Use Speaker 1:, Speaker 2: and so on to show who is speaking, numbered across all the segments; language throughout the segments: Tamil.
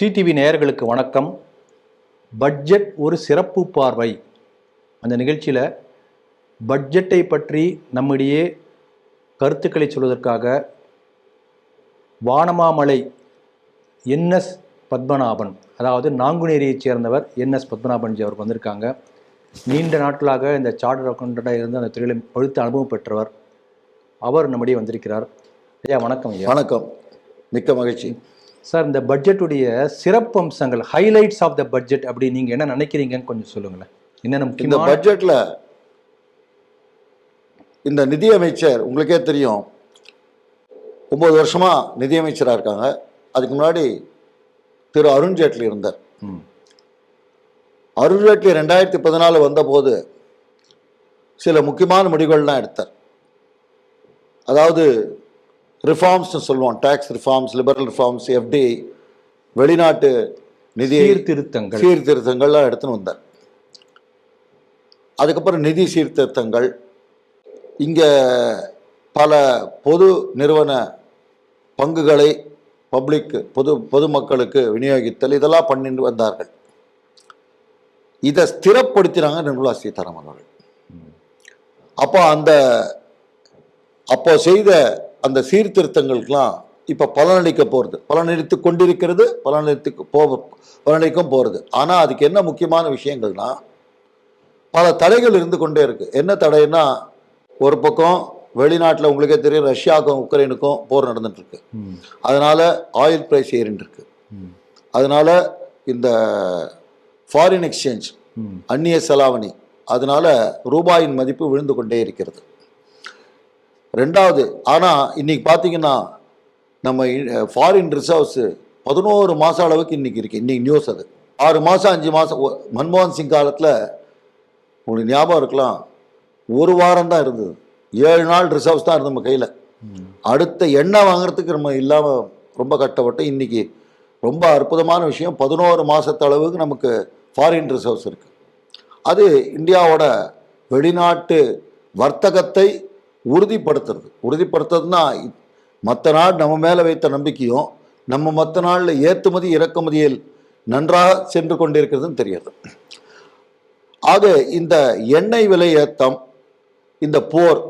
Speaker 1: சிடிவி நேயர்களுக்கு வணக்கம். பட்ஜெட் ஒரு சிறப்பு பார்வை. அந்த நிகழ்ச்சியில் பட்ஜெட்டை பற்றி நம்மிடையே கருத்துக்களை சொல்வதற்காக வானமாமலை என்எஸ் பத்மநாபன், அதாவது நாங்குநேரியைச் சேர்ந்தவர் என்எஸ் பத்மநாபன்ஜி அவருக்கு வந்திருக்காங்க. நீண்ட நாட்களாக இந்த சார்ட்டர்ட் அக்கௌண்டண்டாக இருந்து அந்த துறையில் பழுத்த அனுபவம் பெற்றவர். அவர் நம்மிடையே வந்திருக்கிறார். ஐயா வணக்கம். ஐயா
Speaker 2: வணக்கம், மிக்க மகிழ்ச்சி
Speaker 1: சார். இந்த பட்ஜெட்டுடைய சிறப்பு அம்சங்கள், ஹைலைட்ஸ் ஆஃப் த பட்ஜெட் அப்படி நீங்கள் என்ன நினைக்கிறீங்கன்னு கொஞ்சம் சொல்லுங்களேன். என்னென்ன
Speaker 2: இந்த பட்ஜெட்டில் இந்த நிதியமைச்சர் உங்களுக்கே தெரியும், 9 வருஷமாக நிதியமைச்சராக இருக்காங்க. அதுக்கு முன்னாடி திரு அருண்ஜேட்லி இருந்தார். அருண்ஜேட்லி 2014 வந்தபோது சில முக்கியமான முடிவுகள்லாம் எடுத்தார். அதாவது ரிஃபார்ம்ஸ்னு சொல்லுவோம், tax reforms, liberal reforms, FDI, வெளிநாட்டு நிதி சீர்திருத்தங்கள்லாம் எடுத்துன்னு வந்தார். அதுக்கப்புறம் நிதி சீர்திருத்தங்கள், இங்கே பல பொது நிறுவன பங்குகளை பொதுமக்களுக்கு விநியோகித்தல், இதெல்லாம் பண்ணிட்டு வந்தார்கள். இதை ஸ்திரப்படுத்தினாங்க நிர்மலா சீதாராமன் அவர்கள். அப்போ செய்த அந்த சீர்திருத்தங்களுக்கெல்லாம் இப்போ பலனளிக்க போகிறது, பலனளித்து கொண்டிருக்கிறது, பலனளிக்கும் போகிறது. ஆனால் அதுக்கு என்ன முக்கியமான விஷயங்கள்னா, பல தடைகள் இருந்து கொண்டே இருக்கு. என்ன தடைன்னா, ஒரு பக்கம் வெளிநாட்டில் உங்களுக்கே தெரியும், ரஷ்யாவுக்கும் உக்ரைனுக்கும் போர் நடந்துட்டு இருக்கு. அதனால ஆயில் பிரைஸ் ஏறிட்டு இருக்கு. அதனால இந்த ஃபாரின் எக்ஸ்சேஞ்ச், அந்நிய செலாவணி, அதனால ரூபாயின் மதிப்பு விழுந்து கொண்டே இருக்கிறது. ரெண்டாவது, ஆனால் இன்னைக்கு பார்த்தீங்கன்னா நம்ம ஃபாரின் ரிசர்வ்ஸ் 11 மாதம் அளவுக்கு இன்னைக்கு இருக்கு. இன்னைக்கு நியூஸ் அது 6 மாதம் 5 மாதம். மன்மோகன் சிங் காலத்தில் உங்களுக்கு ஞாபகம் இருக்கலாம், 1 வாரம் தான் இருந்தது, 7 நாள் ரிசர்வ்ஸ் தான் இருந்தது நம்ம கையில். அடுத்த எண்ணெய் வாங்குறதுக்கு நம்ம இல்லாமல் ரொம்ப கஷ்டப்பட்டு, இன்னைக்கு ரொம்ப அற்புதமான விஷயம், 11 மாதத்து அளவுக்கு நமக்கு ஃபாரின் ரிசர்வ்ஸ் இருக்குது. அது இந்தியாவோட வெளிநாட்டு வர்த்தகத்தை உறுதிப்படுத்துறதுனா, மற்ற நாடு நம்ம மேலே வைத்த நம்பிக்கையும் நம்ம மற்ற நாளில் ஏற்றுமதி இறக்குமதியில் நன்றாக சென்று கொண்டிருக்கிறதுன்னு தெரியாது. ஆக இந்த எண்ணெய் விலை ஏற்றம், இந்த போர்,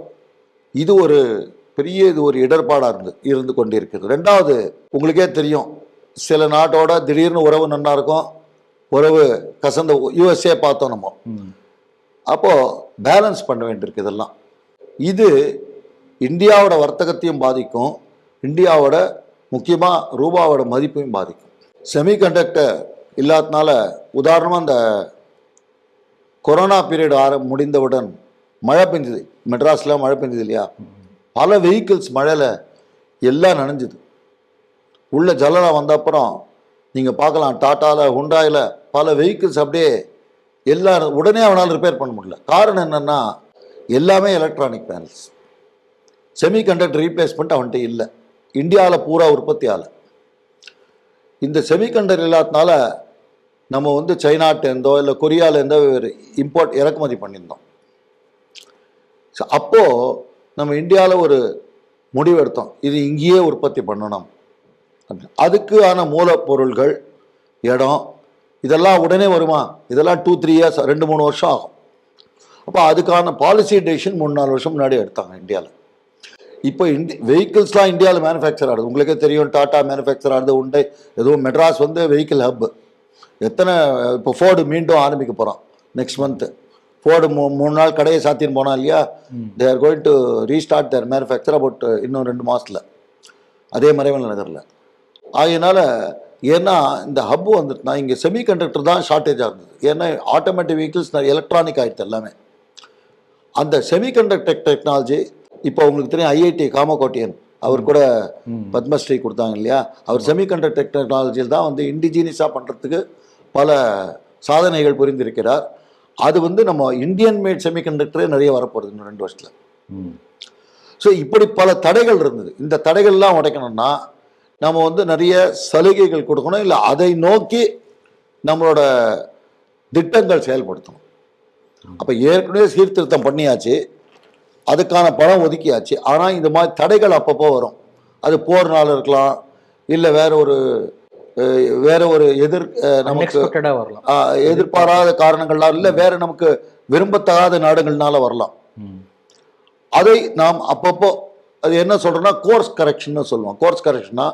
Speaker 2: இது ஒரு இடர்பாடாக இருந்து கொண்டிருக்கிறது. ரெண்டாவது, உங்களுக்கே தெரியும், சில நாட்டோட திடீர்னு உறவு நன்னா இருக்கும், உறவு கசந்த யுஎஸ்ஏ பார்த்தோம் நம்ம. அப்போது பேலன்ஸ் பண்ண வேண்டியிருக்கு. இதெல்லாம் இது இந்தியாவோட வர்த்தகத்தையும் பாதிக்கும், இந்தியாவோட முக்கியமாக ரூபாவோட மதிப்பையும் பாதிக்கும். செமிகண்டக்டர் இல்லாதனால, உதாரணமாக அந்த கொரோனா பீரியட் முடிந்தவுடன் மழை பெஞ்சது, மெட்ராஸில் மழை பெஞ்சது இல்லையா, பல வெஹிக்கிள்ஸ் மழையில் எல்லாம் நனைஞ்சுது. உள்ள ஜலனம் வந்த அப்புறம் நீங்கள் பார்க்கலாம், டாட்டாவில், ஹுண்டாயில் பல வெஹிக்கிள்ஸ் அப்படியே எல்லாம் உடனே அவனால் ரிப்பேர் பண்ண முடியல. காரணம் என்னென்னா, எல்லாமே எலக்ட்ரானிக் பேனல்ஸ், செமிகண்டக்டர் ரீப்ளேஸ்மெண்ட் அவன்கிட்ட இல்லை. இந்தியாவில் பூரா உற்பத்தி ஆகலை. இந்த செமிகண்டக்டர் இல்லாதனால நம்ம சைனாட்டேருந்தோ இல்லை கொரியாவிலேருந்தோ இறக்குமதி பண்ணியிருந்தோம். அப்போது நம்ம இந்தியாவில் ஒரு முடிவு எடுத்தோம், இது இங்கேயே உற்பத்தி பண்ணணும். அதுக்கான மூலப்பொருள்கள், இடம், இதெல்லாம் உடனே வருமா? இதெல்லாம் 2-3 இயர்ஸ், 2-3 வருஷம் ஆகும். அப்போ அதுக்கான பாலிசி டெசிஷன் 3-4 வருஷம் முன்னாடி எடுத்தாங்க இந்தியாவில். இப்போ வெஹிக்கிள்ஸ்லாம் இந்தியாவில் மேனுஃபேக்சர் ஆகுது. உங்களுக்கே தெரியும், டாட்டா மேனுஃபேக்சர் ஆகுது, உண்டை, எதுவும் மெட்ராஸ் வெஹிக்கிள் ஹப். எத்தனை இப்போ ஃபோர்டு மீண்டும் ஆரம்பிக்க போகிறான் நெக்ஸ்ட் மந்த்து. ஃபோர்டு 3 நாள் கடையை சாத்தின்னு போனால் இல்லையா, they are going to restart their manufacture about இன்னும் 2 மாதத்தில், அதே மறைவல் நகரில். அதனால் ஏன்னா இந்த ஹப் வந்துட்டுனா, இங்கே செமிகண்டக்டர் தான் ஷார்ட்டேஜாக இருந்தது. ஏன்னா ஆட்டோமேட்டிக் வெஹிக்கிள்ஸ் எலக்ட்ரானிக் ஆகிடுது எல்லாமே. அந்த செமிகண்டக்டர் டெக்னாலஜி இப்போ உங்களுக்கு தெரியும், ஐஐடி காமகோட்டியன் அவர் கூட பத்மஸ்ரீ கொடுத்தாங்க இல்லையா, அவர் செமிகண்டக்டர் டெக்னாலஜியில் தான் இண்டிஜினியஸாக பண்ணுறதுக்கு பல சாதனைகள் புரிந்திருக்கிறார். அது நம்ம இந்தியன் மேட் செமிகண்டக்டரே நிறைய வரப்போகுது இன்னும் 2 வருஷத்தில். ஸோ இப்படி பல தடைகள் இருந்தது. இந்த தடைகள்லாம் உடைக்கணும்னா நம்ம நிறைய சலுகைகள் கொடுக்கணும், இல்லை அதை நோக்கி நம்மளோட திட்டங்கள் செயல்படுத்தணும். அப்போ ஏற்கனவே சீர்திருத்தம் பண்ணியாச்சு, அதுக்கான பணம் ஒதுக்கியாச்சு. ஆனால் இந்த மாதிரி தடைகள் அப்பப்போ வரும். அது போர்னால இருக்கலாம், இல்லை வேற ஒரு வேற ஒரு நமக்கு
Speaker 1: அன்எக்ஸ்பெக்டடா வரலாம்.
Speaker 2: எதிர்பாராத காரணங்களால் இல்லை வேற நமக்கு விரும்பத்தகாத நாடுகள்னால வரலாம். அதை நாம் அப்பப்போ அது என்ன சொல்றோம்னா கோர்ஸ் கரெக்ஷன் சொல்லுவோம். கோர்ஸ் கரெக்ஷனா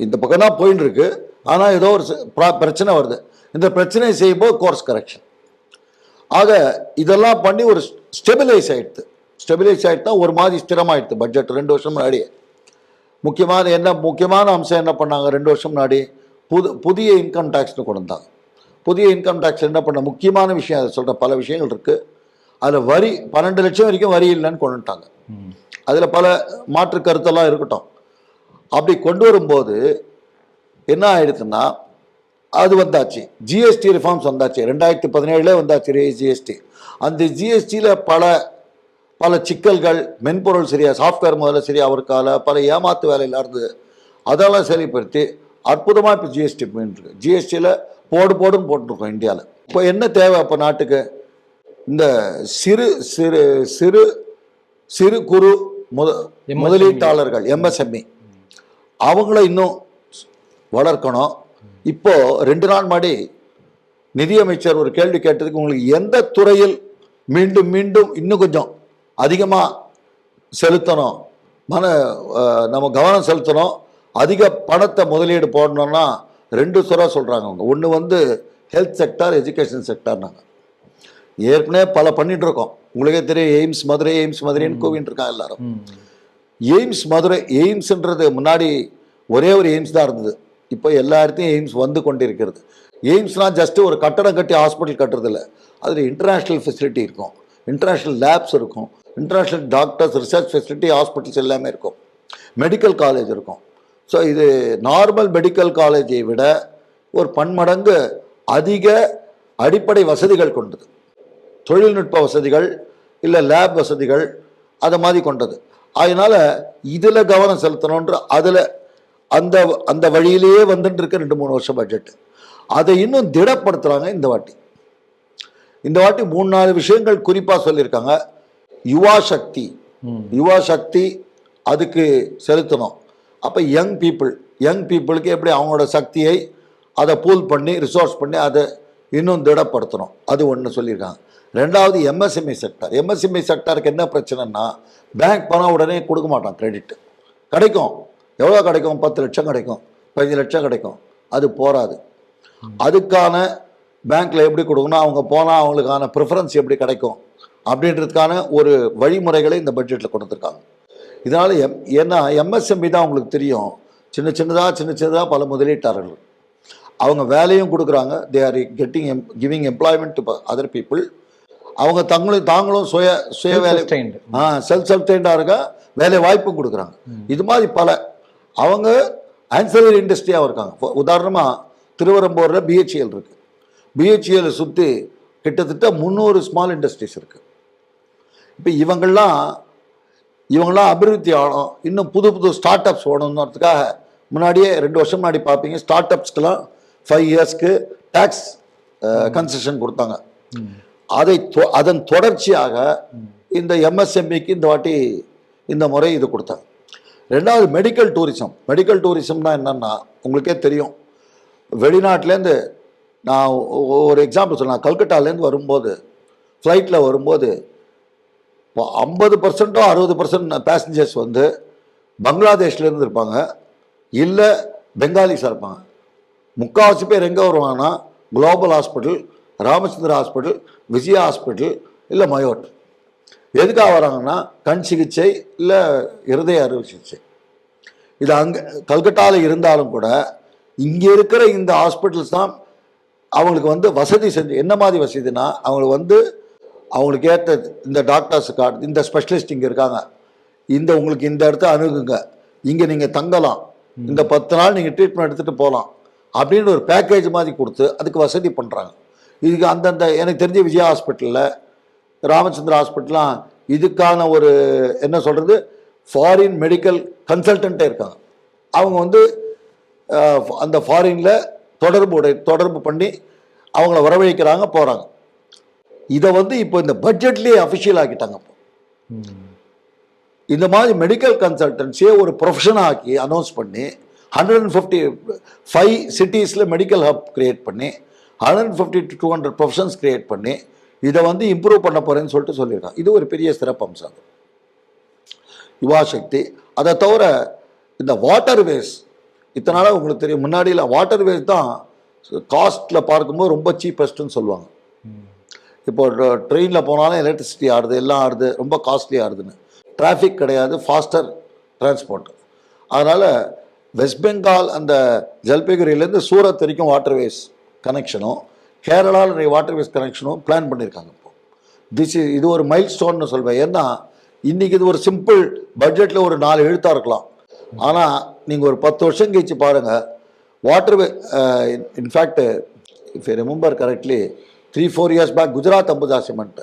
Speaker 2: இந்த பக்கம் தான் போயிட்டு இருக்கு, ஆனால் ஏதோ ஒரு பிரச்சனை வருது, இந்த பிரச்சனையை செய்யும்போது கோர்ஸ் கரெக்ஷன். ஆக இதெல்லாம் பண்ணி ஒரு ஸ்டெபிலைஸ் ஆயிடுது. ஸ்டெபிலைஸ் ஆகிட்டு ஒரு மாதிரி ஸ்திரமாயிடுது பட்ஜெட் 2 வருஷம் முன்னாடியே. முக்கியமான அம்சம் என்ன பண்ணாங்க 2 வருஷம் முன்னாடி? புதிய இன்கம் டேக்ஸ்னு கொண்டு வந்தாங்க. புதிய இன்கம் டேக்ஸ் என்ன பண்ண முக்கியமான விஷயம், அதை சொல்கிற பல விஷயங்கள் இருக்குது. அதில் வரி 12 லட்சம் வரைக்கும் வரி இல்லைன்னு கொண்டு வந்துட்டாங்க. அதில் பல மாற்று கருத்தெல்லாம் இருக்கட்டும். அப்படி கொண்டு வரும்போது என்ன ஆயிடுச்சுன்னா அது வந்தாச்சு, ஜிஎஸ்டி ரிஃபார்ம்ஸ் வந்தாச்சு, 2017 வந்தாச்சு ஜிஎஸ்டி. அந்த ஜிஎஸ்டியில் பல சிக்கல்கள், மென்பொருள் சரியா, சாஃப்ட்வேர் முதல்ல சரியா அவருக்கால பல ஏமாத்து வேலையில் இருந்தது, அதெல்லாம் சரிப்படுத்தி அற்புதமாக இப்போ ஜிஎஸ்டி போயிட்டுருக்கு. ஜிஎஸ்டியில் போடுன்னு போட்டுருக்கோம் இந்தியாவில். இப்போ என்ன தேவை அப்போ நாட்டுக்கு? இந்த சிறு சிறு சிறு சிறு குறு முதலீட்டாளர்கள் எம்எஸ்எம்இ அவங்கள இன்னும் வளர்க்கணும். இப்போ 2 நாள் முன்னாடி நிதியமைச்சர் ஒரு கேள்வி கேட்டதுக்கு, உங்களுக்கு எந்த துறையில் மீண்டும் மீண்டும் இன்னும் கொஞ்சம் அதிகமாக செலுத்தணும், நம்ம கவனம் செலுத்தணும், அதிக பணத்தை முதலீடு போடணும்னா 2 துறை சொல்கிறாங்க அவங்க. ஒன்று ஹெல்த் செக்டார், எஜுகேஷன் செக்டார்னாங்க. ஏற்கனவே பல பண்ணிட்டு இருக்கோம், உங்களுக்கே தெரியும். எய்ம்ஸ் மதுரைன்னு கூவின்னு இருக்காங்க எல்லாரும். எய்ம்ஸ்ன்றது முன்னாடி ஒரே ஒரு எய்ம்ஸ் தான் இருந்தது. இப்போ எல்லா இடத்தையும் எய்ம்ஸ் வந்து கொண்டிருக்கிறது. எய்ம்ஸ்னால் ஜஸ்ட் ஒரு கட்டடம் கட்டி ஹாஸ்பிட்டல் கட்டுறது இல்லை, அதில் இன்டர்நேஷ்னல் ஃபெசிலிட்டி இருக்கும், இன்டர்நேஷ்னல் லேப்ஸ் இருக்கும், international doctors, research facility, hospitals எல்லாமே இருக்கும், மெடிக்கல் காலேஜ் இருக்கும். ஸோ இது நார்மல் மெடிக்கல் காலேஜை விட ஒரு பன்மடங்கு அதிக அடிப்படை வசதிகள் கொண்டது. தொழில்நுட்ப வசதிகள் இல்லை லேப் வசதிகள் அதை மாதிரி கொண்டது. அதனால் இதில் கவனம் செலுத்தணுன்ற அதில் அந்த வழியிலேயே வந்துட்டு இருக்க 2-3 வருஷம் பட்ஜெட். அதை இன்னும் திடப்படுத்துகிறாங்க இந்த வாட்டி 3-4 விஷயங்கள் குறிப்பாக சொல்லியிருக்காங்க. யுவா சக்தி அதுக்கு செலுத்தணும். அப்போ யங் பீப்புளுக்கு எப்படி அவங்களோட சக்தியை அதை பூல் பண்ணி ரிசோர்ஸ் பண்ணி அதை இன்னும் திடப்படுத்தணும், அது ஒன்று சொல்லியிருக்காங்க. 2வது எம்எஸ்எம்இ செக்டாருக்கு என்ன பிரச்சனைன்னா, பேங்க் பணம் உடனே கொடுக்க மாட்டான், கிரெடிட் கிடைக்கும், எவ்வளோ கிடைக்கும், 10 லட்சம் கிடைக்கும், 15 லட்சம் கிடைக்கும், அது போராது. அதுக்கான பேங்க்கில் எப்படி கொடுக்கணும், அவங்க போனால் அவங்களுக்கான ப்ரிஃபரன்ஸ் எப்படி கிடைக்கும் அப்படின்றதுக்கான ஒரு வழிமுறைகளை இந்த பட்ஜெட்டில் கொடுத்துருக்காங்க. இதனால் ஏன்னா எம்எஸ்எம்இ தான் உங்களுக்கு தெரியும், சின்ன சின்னதாக பல முதலீட்டாளர்கள் அவங்க வேலையும் கொடுக்குறாங்க. They are giving employment to other people. அவங்க தாங்களும் சுய வேலை செல்ஃப் சஸ்டெயின்டாக இருக்க வேலை வாய்ப்பும் கொடுக்குறாங்க. இது மாதிரி பல அவங்க ஆன்சலரி இண்டஸ்ட்ரியாக இருக்காங்க. உதாரணமாக திருவரம்பூரில் பிஹெச்இஎல் இருக்குது. பிஹெச்இஎல் சுற்றி கிட்டத்தட்ட 300 ஸ்மால் இண்டஸ்ட்ரீஸ் இருக்குது. இப்போ இவங்கெல்லாம் அபிவிருத்தி ஆகணும், இன்னும் புது ஸ்டார்ட் அப்ஸ் ஓடணுன்றதுக்காக முன்னாடியே 2 வருஷம் முன்னாடி பார்ப்பீங்க, ஸ்டார்ட் அப்ஸ்க்கெல்லாம் 5 இயர்ஸ்க்கு டேக்ஸ் கன்செஷன் கொடுத்தாங்க. அதன் தொடர்ச்சியாக இந்த எம்எஸ்எம்இக்கு இந்த முறை இது கொடுத்தாங்க. 2வது மெடிக்கல் டூரிசம்னா என்னன்னா உங்களுக்கே தெரியும். வெளிநாட்டிலேருந்து நான் ஒரு எக்ஸாம்பிள் சொன்னேன். கல்கட்டாலேருந்து வரும்போது ஃப்ளைட்டில் வரும்போது 50% 60% பேசஞ்சர்ஸ் பங்களாதேஷ்லேருந்து இருப்பாங்க, இல்லை பெங்காலிஸாக இருப்பாங்க. முக்கால்வாசி பேர் எங்கே வருவாங்கன்னா global hospital, Ramachandra hospital, Vijaya hospital, இல்லை மயோட். எதுக்காக வராங்கன்னா கண் சிகிச்சை இல்லை இருதய அறுவை சிகிச்சை. இது அங்கே கல்கட்டாவில் இருந்தாலும் கூட இங்கே இருக்கிற இந்த ஹாஸ்பிட்டல்ஸ் தான் அவங்களுக்கு வசதி செஞ்சு. என்ன மாதிரி வசதினா அவங்களுக்கு ஏற்ற இந்த டாக்டர்ஸ் கார்டு, இந்த ஸ்பெஷலிஸ்ட் இங்கே இருக்காங்க, உங்களுக்கு இந்த இடத்த அணுகுங்க, இங்கே நீங்கள் தங்கலாம், இந்த 10 நாள் நீங்கள் ட்ரீட்மெண்ட் எடுத்துகிட்டு போகலாம் அப்படின்னு ஒரு பேக்கேஜ் மாதிரி கொடுத்து அதுக்கு வசதி பண்ணுறாங்க. இதுக்கு அந்தந்த எனக்கு தெரிஞ்ச விஜயா ஹாஸ்பிட்டலில், ராமச்சந்திரா ஹாஸ்பிட்டலாம் இதுக்கான ஒரு என்ன சொல்கிறது ஃபாரின் மெடிக்கல் கன்சல்டண்ட்டே இருக்காங்க. அவங்க அந்த ஃபாரினில் தொடர்பு பண்ணி அவங்கள வரவழைக்கிறாங்க, போகிறாங்க. இதை இப்போ இந்த பட்ஜெட்லேயே அஃபிஷியல் ஆக்கிட்டாங்க. இந்த மாதிரி மெடிக்கல் கன்சல்டன்சியை ஒரு ப்ரொஃபஷனாக ஆக்கி அனௌன்ஸ் பண்ணி 155 சிட்டிஸில் மெடிக்கல் ஹப் கிரியேட் பண்ணி 150 to 200 ப்ரொஃபஷன்ஸ் கிரியேட் பண்ணி இதை வந்து இம்ப்ரூவ் பண்ண போகிறேன்னு சொல்லிட்டு சொல்லியிருக்காங்க. இது ஒரு பெரிய சிறப்பம்சம் அது யுவா சக்தி. அதை தவிர இந்த வாட்டர்வேஸ், இத்தனால உங்களுக்கு தெரியும், முன்னாடியில் வாட்டர்வேஸ் தான் காஸ்ட்டில் பார்க்கும்போது ரொம்ப சீப்பஸ்ட்டுன்னு சொல்லுவாங்க. இப்போ ட்ரெயினில் போனாலும் எலக்ட்ரிசிட்டி ஆடுது, எல்லாம் ஆடுது, ரொம்ப காஸ்ட்லி ஆடுதுன்னு. டிராஃபிக் கிடையாது, ஃபாஸ்டர் டிரான்ஸ்போர்ட். அதனால் வெஸ்ட் பெங்கால் அந்த ஜல்பைகுரியிலேருந்து சூரத் வரைக்கும் வாட்டர்வேஸ் கனெக்ஷனும் கேரளாவில் வாட்டர்வேஸ் கனெக்ஷனும் பிளான் பண்ணியிருக்காங்க. இப்போ இது ஒரு மைல் ஸ்டோன்னு சொல்வேன். ஏன்னா இன்றைக்கி இது ஒரு சிம்பிள் பட்ஜெட்டில் ஒரு 4 எழுத்தாக இருக்கலாம். ஆனால் நீங்கள் ஒரு 10 வருஷம் கழிச்சு பாருங்கள், waterway in fact if I remember correctly 3-4 years back Gujarat Ambuja cement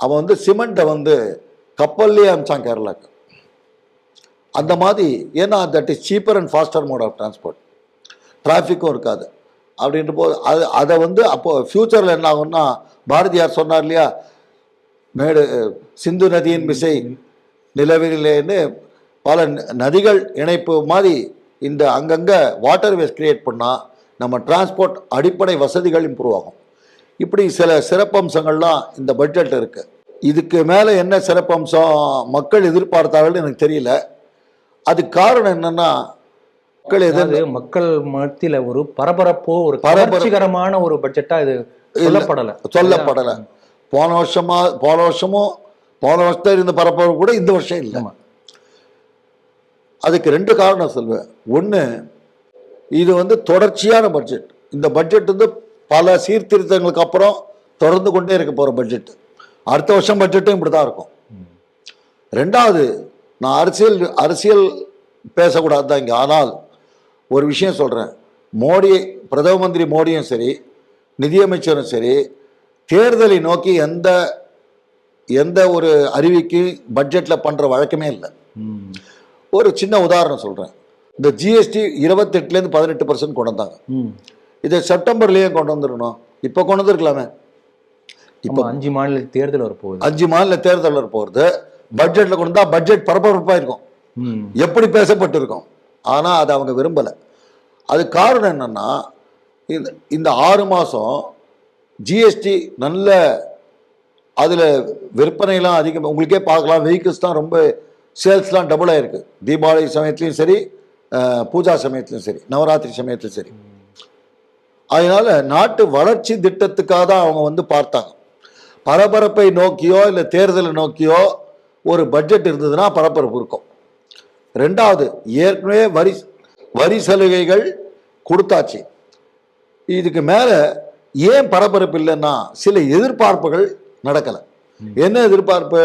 Speaker 2: அவன் வந்து சிமெண்ட்டை வந்து கப்பல்லே அனுப்பிச்சான் கேரளாவுக்கு. அந்த மாதிரி, ஏன்னா that is cheaper and faster mode of transport, டிராஃபிக்கும் இருக்காது. அப்படின்ற போது அதை வந்து அப்போது ஃப்யூச்சரில் என்ன ஆகும்னா, பாரதியார் சொன்னார் இல்லையா, மேடு சிந்து நதியின் மிசை நிலவிலேன்னு பல நதிகள் இணைப்பு மாதிரி இந்த அங்கங்கே வாட்டர்வேஸ் கிரியேட் பண்ணால் நம்ம டிரான்ஸ்போர்ட் அடிப்படை வசதிகள் இம்ப்ரூவ் ஆகும். இப்படி சில சிறப்பம்சங்கள்லாம் இந்த பட்ஜெட்டில் இருக்குது. இதுக்கு மேலே என்ன சிறப்பம்சம் மக்கள் எதிர்பார்த்தார்கள் எனக்கு தெரியல. அதுக்கு காரணம் என்னன்னா,
Speaker 1: மக்கள் மத்தியில் ஒரு பரபரப்போ ஒரு கவர்ச்சிகரமான ஒரு பட்ஜெட்டா இது சொல்லப்படலை. போன வருஷம் இருந்த பரபரப்பு கூட இந்த வருஷம் இல்லை. அதுக்கு 2 காரணம் சொல்வேன். ஒன்று, இது வந்து தொடர்ச்சியான பட்ஜெட். இந்த பட்ஜெட் வந்து பல சீர்திருத்தங்களுக்கு அப்புறம் தொடர்ந்து கொண்டே இருக்க போகிற பட்ஜெட். அடுத்த வருஷம் பட்ஜெட்டும் இப்படி தான் இருக்கும். 2வது, நான் அரசியல் பேசக்கூடாது தான் இங்கே. ஆனால் ஒரு விஷயம் சொல்கிறேன். பிரதம மந்திரி மோடியும் சரி, நிதியமைச்சரும் சரி, தேர்தலை நோக்கி எந்த ஒரு அறிவிக்கு பட்ஜெட்டில் பண்ணுற வழக்கமே இல்லை. ஒரு சின்ன உதாரணம் சொல்கிறேன். இந்த ஜிஎஸ்டி 28% 18% கொண்டு வந்தாங்க. இதை செப்டம்பர்லேயே கொண்டு வந்துடணும். இப்போ கொண்டு வந்துருக்கலாமே. இப்போ 5 மாநில தேர்தல் வரப்போகுது.
Speaker 2: 5 மாநில தேர்தல் வரப்போகுது. பட்ஜெட்டில் கொண்டு வந்தால் பட்ஜெட் பரபரப்பாக இருக்கும், எப்படி பேசப்பட்டு இருக்கும். ஆனால் அதை அவங்க விரும்பலை. அது காரணம் என்னென்னா, இந்த 6 மாதம் ஜிஎஸ்டி நல்ல அதில் விற்பனைலாம் அதிகம். உங்களுக்கே பார்க்கலாம், வெஹிக்கிள்ஸ் தான் ரொம்ப சேல்ஸ்லாம் டபுள் ஆகிருக்கு. தீபாவளி சமயத்துலையும் சரி, பூஜா சமயத்துலையும் சரி, நவராத்திரி சமயத்துலையும் சரி. அதனால் நாட்டு வளர்ச்சி திட்டத்துக்காக தான் அவங்க வந்து பார்த்தாங்க. பரபரப்பை நோக்கியோ இல்லை தேர்தலை நோக்கியோ ஒரு பட்ஜெட் இருந்ததுன்னா பரபரப்பு இருக்கும். 2வது, ஏற்கனவே வரி சலுகைகள் கொடுத்தாச்சு. இதுக்கு மேலே ஏன் பரபரப்பு இல்லைன்னா, சில எதிர்பார்ப்புகள் நடக்கலை. என்ன எதிர்பார்ப்பு?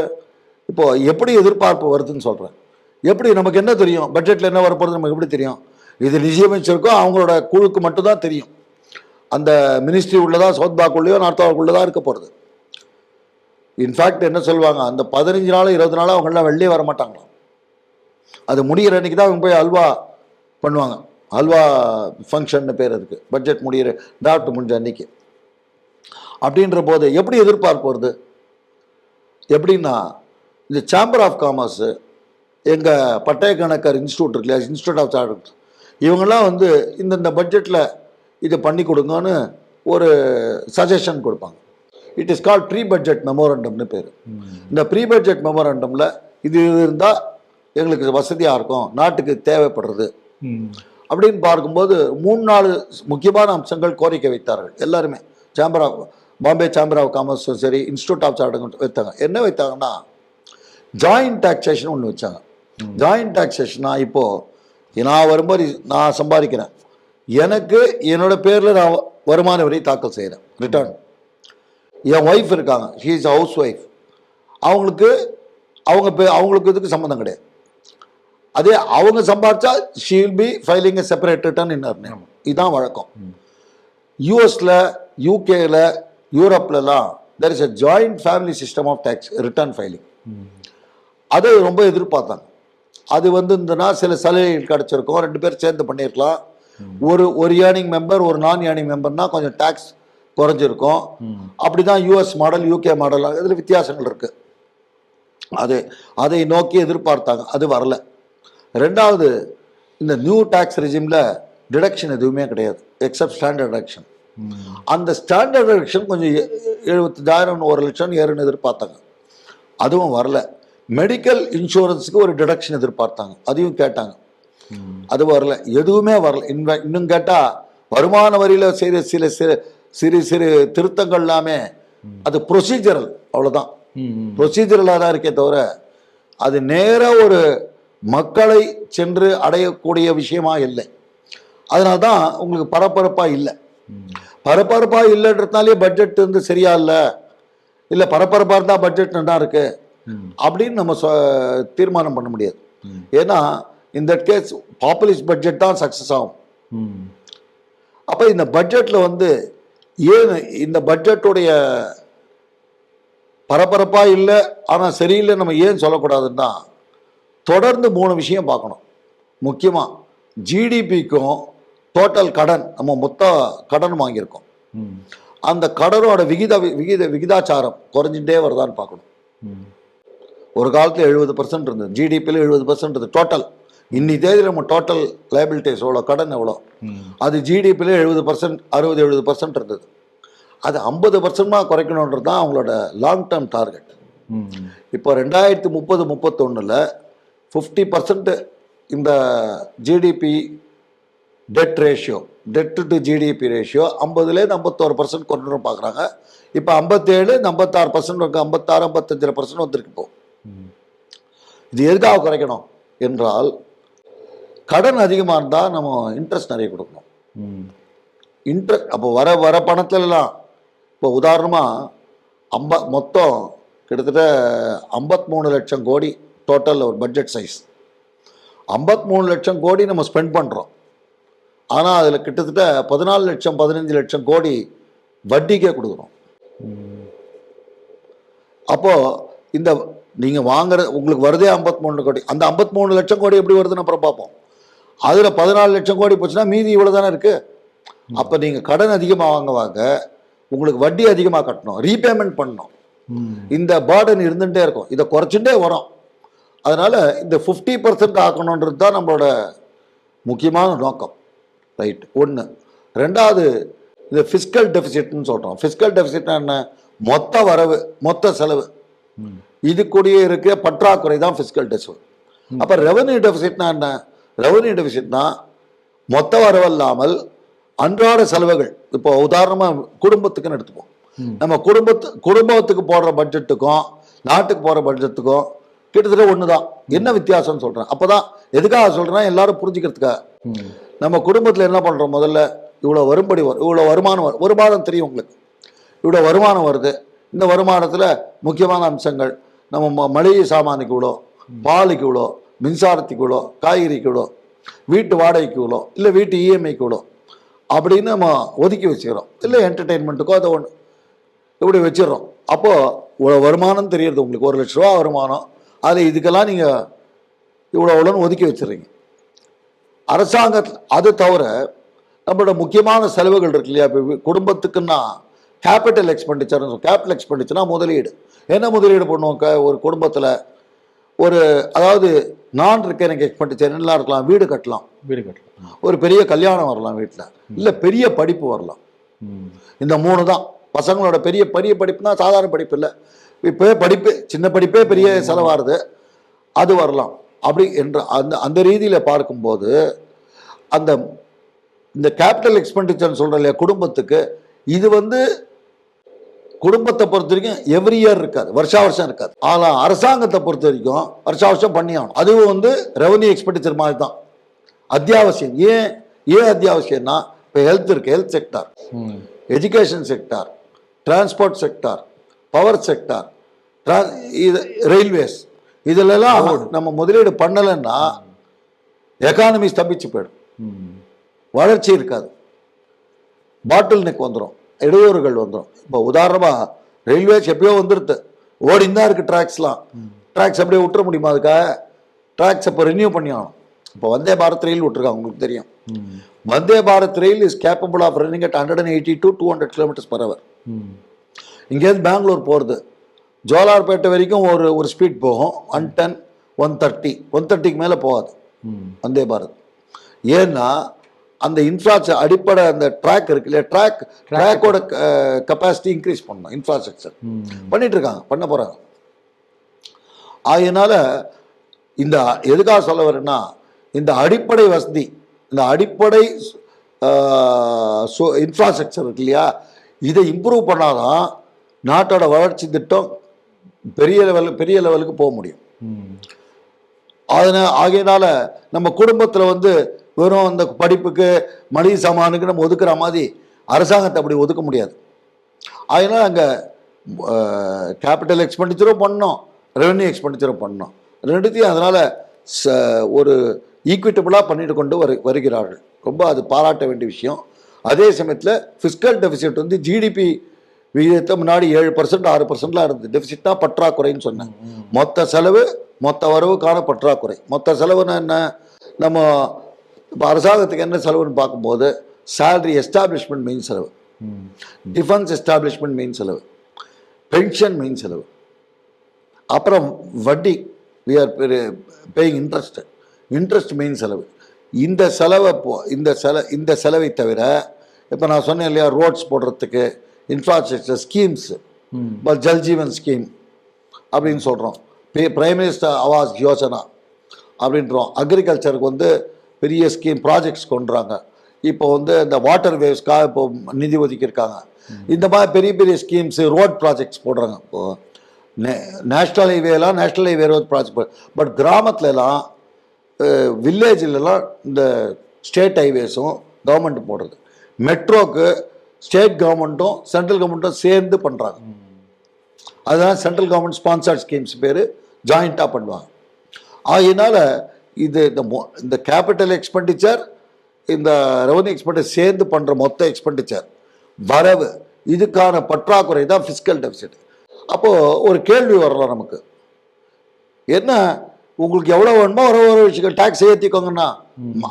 Speaker 2: இப்போ எப்படி எதிர்பார்ப்பு வருதுன்னு சொல்கிறேன். எப்படி நமக்கு என்ன தெரியும்? பட்ஜெட்டில் என்ன வரப்போகிறது நமக்கு எப்படி தெரியும்? இது நிதியமைச்சருக்கும் அவங்களோட குழுக்கு மட்டும்தான் தெரியும். அந்த மினிஸ்ட்ரி உள்ளதா, சவுத் பாக்குள்ளேயோ நார்த் பாக்குள்ளதான் இருக்க போகிறது. இன்ஃபேக்ட் என்ன சொல்லுவாங்க, அந்த 15 நாள் 20 நாள் அவங்களாம் வெளியே வர மாட்டாங்களாம். அது முடிகிற அன்றைக்கி தான் அவங்க போய் அல்வா பண்ணுவாங்க. அல்வா ஃபங்க்ஷன்னு பேர் அதுக்கு. பட்ஜெட் முடிகிற டிராஃப்ட் முடிஞ்ச அன்றைக்கி. அப்படின்ற போது எப்படி எதிர்பார்ப்பு வருது? எப்படின்னா, இந்த சேம்பர் ஆஃப் காமர்ஸு, எங்கள் பட்டய கணக்கர் இன்ஸ்டியூட் இருக்கு இல்லையா, இன்ஸ்டியூட் ஆஃப் சார்ட், இவங்கெல்லாம் வந்து இந்த பட்ஜெட்டில் இதை பண்ணி கொடுங்கன்னு ஒரு சஜஷன் கொடுப்பாங்க. It is called pre budget மெமோரண்டம்னு பேர். இந்த ப்ரீ பட்ஜெட் மெமோரண்டமில் இது இருந்தால் எங்களுக்கு வசதியாக இருக்கும், நாட்டுக்கு தேவைப்படுறது அப்படின்னு பார்க்கும்போது 3-4 முக்கியமான அம்சங்கள் கோரிக்கை வைத்தார்கள் எல்லாருமே. பாம்பே சேம்பர் ஆஃப் காமர்ஸும் சரி, இன்ஸ்டியூட் ஆஃப் சார்ட் வைத்தாங்க. என்ன வைத்தாங்கன்னா, ஜாயிண்ட் டாக்ஸேஷன் ஒன்று வச்சாங்க. ஜாயிண்ட் டாக்ஸேஷனா, இப்போது நான் வரும்போது நான் சம்பாதிக்கிறேன், எனக்கு என்னோட பேரில் நான் வருமான வரி தாக்கல் செய்கிறேன், ரிட்டர்ன். என் ஒய்ஃப் இருக்காங்க, ஷீ இஸ் ஹவுஸ் ஒய்ஃப், அவங்களுக்கு இதுக்கு சம்மந்தம் கிடையாது. அதே அவங்க சம்பாதிச்சா she will be filing a separate return in her name. இதுதான் வழக்கம். யூஎஸில், யூகேயில், யூரோப்லலாம் there is a joint family system of tax return filing. அதை ரொம்ப எதிர்பார்த்தாங்க. அது இருந்ததுன்னா சில சலுகைகள் கிடச்சிருக்கும், 2 பேர் சேர்ந்து பண்ணியிருக்கலாம். ஒரு ஏர்னிங் மெம்பர், ஒரு நான் ஏர்னிங் மெம்பர்னா கொஞ்சம் டேக்ஸ் குறைஞ்சிருக்கும். அப்படி தான் யூஎஸ் மாடல், யூகே மாடல், இதில் வித்தியாசங்கள் இருக்குது. அதை நோக்கி எதிர்பார்த்தாங்க, அது வரல. 2வது, இந்த நியூ டேக்ஸ் ரெஜிமில் டிடக்ஷன் எதுவுமே கிடையாது எக்ஸப்ட் ஸ்டாண்டர்ட் டிடக்ஷன். அந்த ஸ்டாண்டர்ட் டிடக்ஷன் கொஞ்சம் 75,000 1 லட்சம் ஏறுன்னு எதிர்பார்த்தாங்க, அதுவும் வரல. மெடிக்கல் இன்சூரன்ஸுக்கு ஒரு டிடக்ஷன் எதிர்பார்த்தாங்க, அதையும் கேட்டாங்க, அது வரல. எதுவுமே வரல. இன்னும் கேட்டால் வருமான வரியில் செய்கிற சிறு சிறு திருத்தங்கள் எல்லாமே அது ப்ரொசீஜரல், அவ்வளோதான், ப்ரொசீஜரலாக தான் இருக்கே தவிர அது நேராக ஒரு மக்களை சென்று அடையக்கூடிய விஷயமா இல்லை. அதனால தான் உங்களுக்கு பரபரப்பாக இல்லை. பரபரப்பாக இல்லைன்றதுனாலே பட்ஜெட் வந்து சரியா இல்லை பரபரப்பாக இருந்தால் பட்ஜெட் நல்லா இருக்கு அப்படின்னு நம்ம தீர்மானம் பண்ண முடியாது. ஏன்னா இந்த கேஸ் பாப்புலிஸ்ட் பட்ஜெட் தான் சக்ஸஸ் ஆகும். அப்போ இந்த பட்ஜெட்டில் வந்து ஏன் இந்த பட்ஜெட்டுடைய பரபரப்பாக இல்லை ஆனால் சரியில்லை நம்ம ஏன் சொல்லக்கூடாதுன்னா, தொடர்ந்து 3 விஷயம் பார்க்கணும். முக்கியமாக ஜிடிபிக்கும் டோட்டல் கடன், நம்ம மொத்த கடன் வாங்கியிருக்கோம், அந்த கடனோட விகிதாச்சாரம் குறைஞ்சிட்டே வருதான்னு பார்க்கணும். ஒரு காலத்தில் 70% இருந்தது, ஜிடிபியில் 70% இருந்தது டோட்டல். இன்னி தேதியில் நம்ம டோட்டல் லைபிலிட்டிஸ் எவ்வளோ, கடன் எவ்வளோ, அது ஜிடிபியில் 70% 60-70% இருந்தது. அது 50% குறைக்கணுன்றது தான் அவங்களோட லாங் டேர்ம் டார்கெட். இப்போ 2030-31 50% இந்த GDP debt ratio, debt to GDP ratio 50லேருந்து 51% கொண்டு பார்க்குறாங்க. இப்போ 57, 56% இருக்கு, 56-55% வந்துருக்கு. இப்போ இது எதுக்காக குறைக்கணும் என்றால், கடன் அதிகமாக இருந்தால் நம்ம இன்ட்ரெஸ்ட் நிறைய கொடுக்கணும். அப்போ வர பணத்துலலாம் இப்போ உதாரணமாக மொத்தம் கிட்டத்தட்ட 53 லட்சம் கோடி டோட்டல் ஒரு பட்ஜெட் சைஸ். 53 லட்சம் கோடி நம்ம ஸ்பெண்ட் பண்ணுறோம். ஆனால் அதில் கிட்டத்தட்ட 14 லட்சம் 15 லட்சம் கோடி வட்டிக்கே கொடுக்குறோம். அப்போது இந்த நீங்கள் வாங்குற உங்களுக்கு வருதே 53 கோடி, அந்த 53 லட்சம் கோடி எப்படி வருதுன்னு அப்புறம் பார்ப்போம். அதில் 14 லட்சம் கோடி போச்சுன்னா மீதி இவ்வளோ தானே இருக்குது. அப்போ நீங்கள் கடன் அதிகமாக வாங்க உங்களுக்கு வட்டி அதிகமாக கட்டணும், ரீபேமெண்ட் பண்ணணும். இந்த பேர்டன் இருந்துகிட்டே இருக்கும், இதை குறைச்சுட்டே வரும். அதனால் இந்த 50% ஆக்கணுன்றது தான் நம்மளோட முக்கியமான நோக்கம். ரைட், ஒன்று. ரெண்டாவது, இந்த ஃபிஸ்கல் டெபிசிட்னு சொல்கிறோம். ஃபிஸ்கல் டெபிசிட்னா என்ன? மொத்த வரவு மொத்த செலவு இது கூடயே இருக்க பற்றாக்குறை தான் ஃபிஸ்கல் டெபிசிட். அப்போ ரெவன்யூ டெபிசிட்னா என்ன? ரெவன்யூ டெபிசிட்னா மொத்த வரவு இல்லாமல் அன்றாட செலவுகள். இப்போ உதாரணமாக குடும்பத்துக்குன்னு எடுத்துப்போம். நம்ம குடும்பத்துக்கு போடுற பட்ஜெட்டுக்கும் நாட்டுக்கு போகிற பட்ஜெட்டுக்கும் கிட்டத்தட்ட ஒன்று தான். என்ன வித்தியாசம்னு சொல்கிறேன். அப்போ தான் எதுக்காக சொல்கிறேன்னா, எல்லாரும் புரிஞ்சுக்கிறதுக்காக. நம்ம குடும்பத்தில் என்ன பண்ணுறோம், முதல்ல இவ்வளோ வரும்படி வரும், இவ்வளோ வருமானம் வரும். ஒரு மாதம் தெரியும் உங்களுக்கு இவ்வளோ வருமானம் வருது. இந்த வருமானத்தில் முக்கியமான அம்சங்கள், நம்ம மளிகை சாமானுக்கு இவ்வளோ, பாலுக்கு இவ்வளோ, மின்சாரத்துக்கு இவ்வளோ, காய்கறிக்கு இவ்வளோ, வீட்டு வாடகைக்கு இவ்வளோ, இல்லை வீட்டு இஎம்ஐக்கு இவ்வளோ அப்படின்னு நம்ம ஒதுக்கி வச்சுக்கிறோம். இல்லை என்டர்டெயின்மெண்ட்டுக்கோ அதை ஒன்று இப்படி வச்சிடறோம். அப்போது இவ்வளோ வருமானம் தெரியுது உங்களுக்கு, 1 லட்ச ரூபா வருமானம், அதில் இதுக்கெல்லாம் நீங்கள் இவ்வளோன்னு ஒதுக்கி வச்சுறீங்க. அரசாங்கத்தில் அது தவிர நம்மளோட முக்கியமான செலவுகள் இருக்கு இல்லையா? இப்போ குடும்பத்துக்குன்னா கேபிட்டல் எக்ஸ்பெண்டிச்சர்னு சொல்லுவோம். கேபிட்டல் எக்ஸ்பெண்டிச்சர்னா முதலீடு. என்ன முதலீடு பண்ணுவோம் ஒரு குடும்பத்தில்? அதாவது நான் ரிக்கரிங் எக்ஸ்பெண்டிச்சர் என்னெல்லாம் இருக்கலாம்? வீடு கட்டலாம், ஒரு பெரிய கல்யாணம் வரலாம் வீட்டில், இல்லை பெரிய படிப்பு வரலாம். இந்த 3 தான் பசங்களோட பெரிய படிப்புனா சாதாரண படிப்பு இல்லை, இப்போ படிப்பு சின்ன படிப்பே பெரிய செலவாகுது, அது வரலாம். அப்படி என்ற அந்த ரீதியில் பார்க்கும்போது இந்த கேபிட்டல் எக்ஸ்பெண்டிச்சர்னு சொல்கிற இல்லையா குடும்பத்துக்கு, இது குடும்பத்தை பொறுத்த வரைக்கும் எவ்ரி இயர் இருக்காது, வருஷம் இருக்காது. ஆனால் அரசாங்கத்தை பொறுத்த வரைக்கும் வருஷம் பண்ணி ஆகணும். அதுவும் ரெவன்யூ எக்ஸ்பெண்டிச்சர் மாதிரி தான், அத்தியாவசியம். ஏன் அத்தியாவசியம்னா, இப்போ ஹெல்த் இருக்கு, health sector, education sector, transport sector, power sector, railways, இதிலெல்லாம் நம்ம முதலீடு பண்ணலைன்னா எக்கானமி ஸ்தம்பிச்சு போயிடும், வளர்ச்சி இருக்காது, பாட்டில் நெக் வந்துடும், இடையூறுகள் வந்துடும். இப்போ உதாரணமாக ரயில்வேஸ் எப்பயோ வந்துடுது, ஓடிந்தான் இருக்குது ட்ராக்ஸ்லாம். ட்ராக்ஸ் அப்படியே விட்டுற முடியுமா? அதுக்காக ட்ராக்ஸ் இப்போ ரினியூ பண்ணி ஆகணும். இப்போ வந்தே பாரத் ரயில் விட்டுருக்காங்க, உங்களுக்கு தெரியும். Vande Bharat rail is capable of running at 180 to 200 km/h. இங்கேருந்து பெங்களூர் போகிறது ஜோலார்பேட்டை வரைக்கும் ஒரு ஸ்பீட் போகும், 110, 130க்கு மேலே போகாது வந்தே பாரத். ஏன்னா அந்த இன்ஃப்ராஸ்ட்ரக்சர் அடிப்படை அந்த ட்ராக் இருக்கு இல்லையா, ட்ராக்கோட கெப்பாசிட்டி இன்க்ரீஸ் பண்ணணும். இன்ஃப்ராஸ்ட்ரக்சர் பண்ணிட்டு இருக்காங்க, பண்ண போறாங்க. அதனால இந்த எதுக்காக சொல்ல வரேன்னா, இந்த அடிப்படை வசதி, இந்த அடிப்படை இன்ஃப்ராஸ்ட்ரக்சர் இருக்கு இல்லையா, இதை இம்ப்ரூவ் பண்ணாதான் நாட்டோட வளர்ச்சி திட்டம் பெரிய லெவலுக்கு போக முடியும். ஆகையினால நம்ம குடும்பத்தில் வந்து வெறும் அந்த படிப்புக்கு மளிகை சாமானுக்கு நம்ம ஒதுக்குற மாதிரி அரசாங்கத்தை அப்படி ஒதுக்க முடியாது. அதனால் அங்கே கேபிட்டல் எக்ஸ்பெண்டிச்சரும் பண்ணோம், ரெவென்யூ எக்ஸ்பெண்டிச்சரும் பண்ணோம், ரெண்டுத்தையும் அதனால் ஒரு ஈக்விட்டபுளாக பண்ணிட்டு கொண்டு வருகிறார்கள். ரொம்ப அது பாராட்ட வேண்டிய விஷயம். அதே சமயத்தில் ஃபிஸ்கல் டெபிசிட் வந்து ஜிடிபி விகிதத்தை முன்னாடி 7% 6%லாம் இருந்தது. டெபிசிட்னா பற்றாக்குறைன்னு சொன்னேன். மொத்த செலவு மொத்த வரவுக்கான பற்றாக்குறை. மொத்த செலவுன்னா என்ன, நம்ம இப்போ அரசாங்கத்துக்கு என்ன செலவுன்னு பார்க்கும்போது சேலரி எஸ்டாப்ளிஷ்மெண்ட் மெயின் செலவு, டிஃபென்ஸ் எஸ்டாப்ளிஷ்மெண்ட் மெயின் செலவு, பென்ஷன் மெயின் செலவு, அப்புறம் வட்டி, we are paying interest main செலவு. இந்த செலவை இந்த செலவை தவிர இப்போ நான் சொன்னேன் இல்லையா, ரோட்ஸ் போடுறதுக்கு இன்ஃப்ராஸ்ட்ரக்சர் ஸ்கீம்ஸு, இப்போ ஜல்ஜீவன் ஸ்கீம் அப்படின்னு சொல்கிறோம், பிரைம் மினிஸ்டர் ஆவாஸ் யோஜனா அப்படின்றோம். அக்ரிகல்ச்சருக்கு வந்து பெரிய ஸ்கீம் ப்ராஜெக்ட்ஸ் கொண்டுறாங்க. இப்போ வந்து இந்த வாட்டர் வேவ்ஸ்க்காக இப்போ நிதி ஒதுக்கியிருக்காங்க. இந்த மாதிரி பெரிய பெரிய ஸ்கீம்ஸு ரோட் ப்ராஜெக்ட்ஸ் போடுறாங்க. இப்போது national highway road project. But கிராமத்துலலாம் வில்லேஜிலலாம் இந்த ஸ்டேட் ஹைவேஸும் கவர்மெண்ட் போடுறது. மெட்ரோக்கு ஸ்டேட் கவர்மெண்ட்டும் சென்ட்ரல் கவர்மெண்ட்டும் சேர்ந்து பண்ணுறாங்க. அதுதான் சென்ட்ரல் கவர்மெண்ட் ஸ்பான்சர்ட் ஸ்கீம்ஸ் பேர், ஜாயிண்ட்டாக பண்ணுவாங்க. அதனால இது இந்த கேபிட்டல் எக்ஸ்பெண்டிச்சர், இந்த ரெவன்யூ எக்ஸ்பெண்டிச்சர் சேர்ந்து பண்ணுற மொத்த எக்ஸ்பெண்டிச்சர் வரவு, இதுக்கான பற்றாக்குறை தான் ஃபிஸ்கல் டெபிசிட். அப்போது ஒரு கேள்வி வரலாம் நமக்கு, என்ன உங்களுக்கு எவ்வளோ வேணுமோ ஒரு விஷயம் டேக்ஸ் ஏற்றிக்கோங்கன்னா,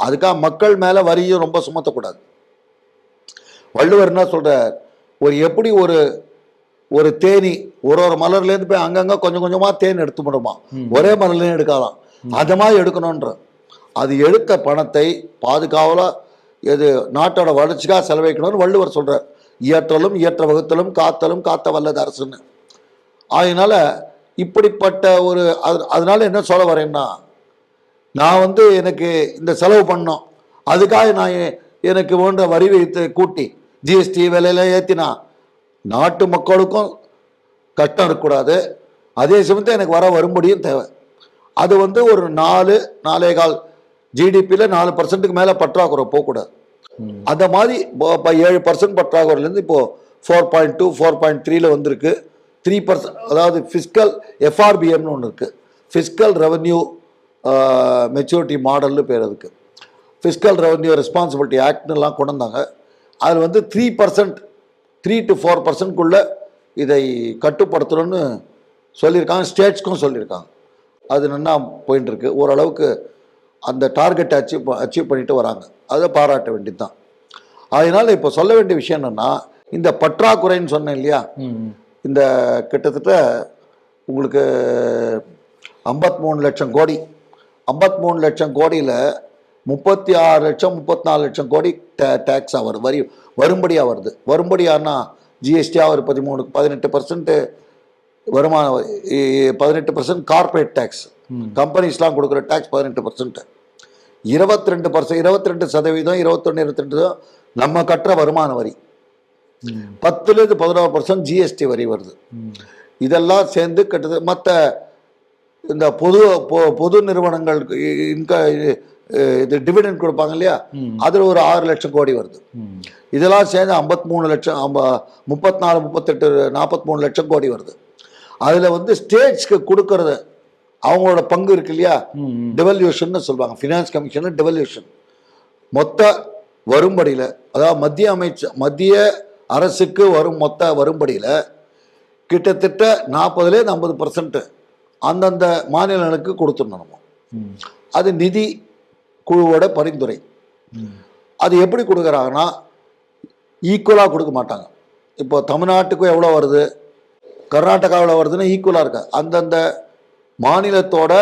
Speaker 2: அதுக்காக மக்கள் மேலே வரியும் ரொம்ப சுமத்தக்கூடாது. வள்ளுவர் என்ன சொல்கிறார், எப்படி ஒரு தேனி ஒரு மலர்லேருந்து போய் அங்கங்கே கொஞ்சம் கொஞ்சமாக தேன் எடுத்து முடியுமா, ஒரே மலர்லேயும் எடுக்காதான், அது மாதிரி எடுக்கணுன்ற. அது எடுத்த பணத்தை பாதுகாவலாக நாட்டோட வளர்ச்சிக்காக செலவழிக்கணும்னு வள்ளுவர் சொல்கிறார். இயற்றலும் இயற்ற வகுத்தலும் காத்தலும் காத்த வல்லது அரசுன்னு. அதனால இப்படிப்பட்ட அதனால என்ன சொல்ல வரேன்னா, நான் வந்து எனக்கு இந்த செலவு பண்ணோம், அதுக்காக நான் எனக்கு வேண்ட வரி வைத்து கூட்டி ஜிஎஸ்டி விலையெல்லாம் ஏற்றினா நாட்டு மக்களுக்கும் கஷ்டம் இருக்கக்கூடாது, அதே சமயத்தில் எனக்கு வரும்படியும் தேவை. அது வந்து ஒரு 4.25 ஜிடிபியில் 4% மேலே பற்றாக்குறை போகக்கூடாது. அந்த மாதிரி இப்போ 7% பற்றாக்குறையிலேருந்து இப்போது 4.2 4.3 வந்திருக்கு. 3%, அதாவது ஃபிஸ்கல் எஃப்ஆர்பிஎம்னு ஒன்று இருக்குது, ஃபிஸ்கல் ரெவன்யூ மெச்சூரிட்டி மாடல்னு பேர். அதுக்கு ஃபிஸ்கல் ரெவன்யூ ரெஸ்பான்சிபிலிட்டி ஆக்ட்னுலாம் கொண்டு வந்தாங்க. அதில் வந்து 3% to 4%க்குள்ளே இதை கட்டுப்படுத்தணும்னு சொல்லியிருக்காங்க, ஸ்டேட்ஸ்க்கும் சொல்லியிருக்காங்க. அது நல்லா போயின்னு இருக்கு. ஓரளவுக்கு அந்த டார்கெட்டை அச்சீவ் பண்ணிட்டு வராங்க. அதை பாராட்ட வேண்டியது தான். அதனால் இப்போ சொல்ல வேண்டிய விஷயம் என்னென்னா, இந்த பற்றாக்குறைன்னு சொன்னேன் இல்லையா, இந்த கிட்டத்தட்ட உங்களுக்கு 53 லட்சம் கோடி, 53 லட்சம் கோடியில் 36 லட்சம் 34 லட்சம் கோடி டேக்ஸாக வருது, வரும்படியாக வருது. வரும்படியானா ஜிஎஸ்டியாக ஒரு 18% வருமானம், 18% கார்பரேட் டேக்ஸ், கம்பெனிஸ்லாம் கொடுக்குற டேக்ஸ் 18%, 22%, 21% நம்ம கட்டுற வருமான வரி, 10% 11% ஜிஎஸ்டி வரி வருது. இதெல்லாம் சேர்ந்து கிட்டத்தட்ட மற்ற இந்த பொது நிறுவனங்களுக்கு இது டிவிடெண்ட் கொடுப்பாங்க இல்லையா, அதில் ஒரு 6 லட்சம் கோடி வருது. இதெல்லாம் சேர்ந்து 53 லட்சம் 34 38 43 லட்சம் கோடி வருது. அதில் வந்து ஸ்டேட்ஸ்க்கு கொடுக்கறது அவங்களோட பங்கு இருக்கு இல்லையா, டெவல்யூஷன் சொல்லுவாங்க, ஃபினான்ஸ் கமிஷன் டெவல்யூஷன். மொத்த வரும்படியில், அதாவது மத்திய அரசுக்கு வரும் மொத்த வரும்படியில் கிட்டத்தட்ட 40% அந்தந்த மாநிலங்களுக்கு கொடுத்துடணும். அது நிதி குழுவோட பரிந்துரை. அது எப்படி கொடுக்குறாங்கன்னா, ஈக்குவலாக கொடுக்க மாட்டாங்க. இப்போ தமிழ்நாட்டுக்கும் எவ்வளோ வருது, கர்நாடகா எவ்வளோ வருதுன்னு ஈக்குவலாக இருக்கு. அந்தந்த மாநிலத்தோட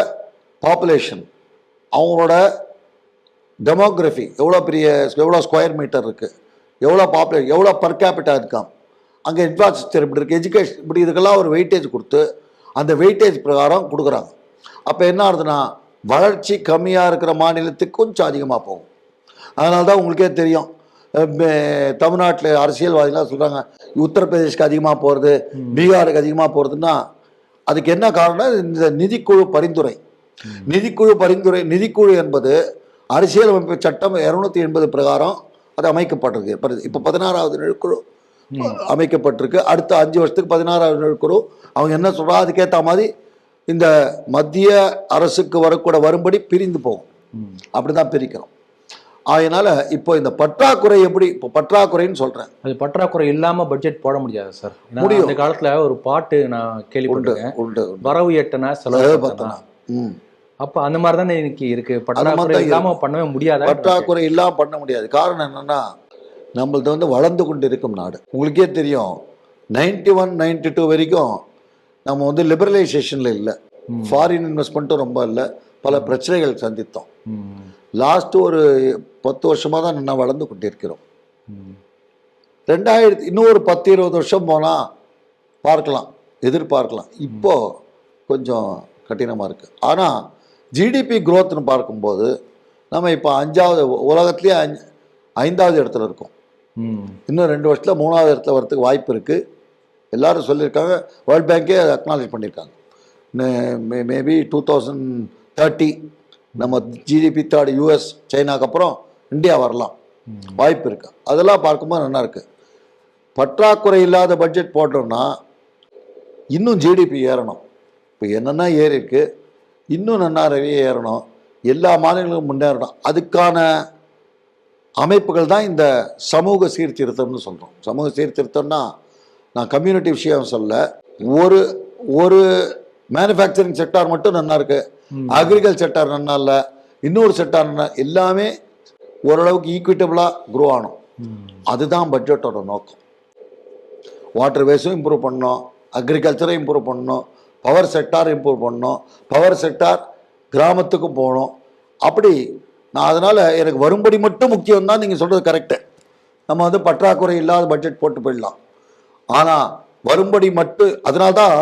Speaker 2: பாப்புலேஷன், அவங்களோட டெமோகிராஃபி எவ்வளோ ஸ்கொயர் மீட்டர் இருக்குது, எவ்வளோ பாப்புலேஷன், எவ்வளோ பர் கேபிட்டா இருக்கான், அங்கே இன்ஃப்ராஸ்ட்ரக்சர் இப்படி இருக்குது, எஜுகேஷன் இப்படி, இதுக்கெல்லாம் ஒரு வெயிட்டேஜ் கொடுத்து அந்த வெயிட்டேஜ் பிரகாரம் கொடுக்குறாங்க. அப்போ என்ன ஆகுதுன்னா வளர்ச்சி கம்மியாக இருக்கிற மாநிலத்துக்கு கொஞ்சம் அதிகமாக போகும். அதனால தான் உங்களுக்கே தெரியும் தமிழ்நாட்டில் அரசியல்வாதிகளாக சொல்கிறாங்க உத்தரப்பிரதேஷ்க்கு அதிகமாக போகிறது, பீகாருக்கு அதிகமாக போகிறதுன்னா அதுக்கு என்ன காரணம்? இந்த நிதிக்குழு பரிந்துரை. நிதிக்குழு என்பது அரசியலமைப்பு சட்டம் 280 பிரகாரம் அது அமைக்கப்பட்டிருக்கு. இப்போ 16வது நிழற்குழு அமைக்கப்பட்டிருக்கு. அடுத்த 5 வருஷத்துக்கு 16வது நிழற்குழு அவங்க என்ன சொல்கிறா அதுக்கேற்ற மாதிரி இந்த மத்திய அரசுக்கு வரக்கூட வரும்படி பிரிந்து போகும். அப்படிதான் பிரிக்கிறோம். அதனால இப்போ இந்த பற்றாக்குறை எப்படி, இப்போ பற்றாக்குறைன்னு சொல்றேன்,
Speaker 1: அது பற்றாக்குறை இல்லாம பட்ஜெட் போட முடியாது சார். முடியும். அந்த காலத்துல ஒரு பாட்டு நான் கேள்விப்பட்டிருக்கேன், வரவு எட்டனா செலவு பத்தனா. அப்ப அந்த மாதிரி தானே இன்னைக்கு இருக்கு. பற்றாக்குறை இல்லாம பண்ணவே முடியாது.
Speaker 2: பற்றாக்குறை இல்லாம பண்ண முடியாது. காரணம் என்னன்னா நம்மளது வந்து வளர்ந்து கொண்டு இருக்கும் நாடு. உங்களுக்கே தெரியும் 91, 92 வரைக்கும் நம்ம வந்து லிபரலைசேஷன்ல இல்லை, ஃபாரின் இன்வெஸ்ட்மெண்ட்டும் ரொம்ப இல்லை, பல பிரச்சனைகள் சந்தித்தோம். லாஸ்ட் ஒரு 10 வருஷமாக தான் நான் வளர்ந்து கொண்டிருக்கிறோம். 2000 இன்னும் ஒரு 10-20 வருஷம் போனால் பார்க்கலாம், எதிர்பார்க்கலாம். இப்போ கொஞ்சம் கடினமாக இருக்குது. ஆனால் ஜிடிபி க்ரோத்னு பார்க்கும்போது நம்ம இப்போ 5வது உலகத்துலேயே 5வது இடத்துல இருக்கோம். இன்னும் 2 வருஷத்தில் 3வது இடத்துல வரதுக்கு வாய்ப்பு இருக்குது. எல்லாரும் சொல்லியிருக்காங்க, வேர்ல்ட் பேங்கே அக்னாலேஜ் பண்ணியிருக்காங்க. மேபி 2030 நம்ம ஜிடிபி தேர்ட் யூஎஸ் சைனாக்கு அப்புறம் இந்தியா வரலாம், வாய்ப்பு இருக்கு. அதெல்லாம் பார்க்கும்போது நல்லா இருக்கு. பற்றாக்குறை இல்லாத பட்ஜெட் போட்டோம்னா இன்னும் ஜிடிபி ஏறணும். இப்போ என்னென்னா ஏறி இருக்கு, இன்னும் நிறைய ஏறணும், எல்லா மாநிலங்களும் முன்னேறணும். அதுக்கான அமைப்புகள் தான் இந்த சமூக சீர்திருத்தம்னு சொல்கிறோம். சமூக சீர்திருத்தம்னா நான் கம்யூனிட்டி விஷயம் சொல்ல, ஒரு மேனுஃபேக்சரிங் செக்டார் மட்டும் நல்லா இருக்கு, அக்ரிகல்ச்சர் செக்டார் நல்லா இல்லை, இன்னொரு செக்டார் எல்லாமே ஓரளவுக்கு ஈக்விட்டபிளாக க்ரோ ஆகணும். அதுதான் பட்ஜெட்டோட நோக்கம். வாட்டர் வேஸும் இம்ப்ரூவ் பண்ணணும், அக்ரிகல்ச்சரை இம்ப்ரூவ் பண்ணணும், பவர் செக்டார் இம்ப்ரூவ் பண்ணணும், பவர் செக்டார் கிராமத்துக்கும் போகணும். அப்படி நான் அதனால் எனக்கு வரும்படி மட்டும் முக்கியம் தான். நீங்கள் சொல்கிறது கரெக்டு, நம்ம வந்து பற்றாக்குறை இல்லாத பட்ஜெட் போட்டு போயிடலாம். ஆனால் வரும்படி மட்டும், அதனால்தான்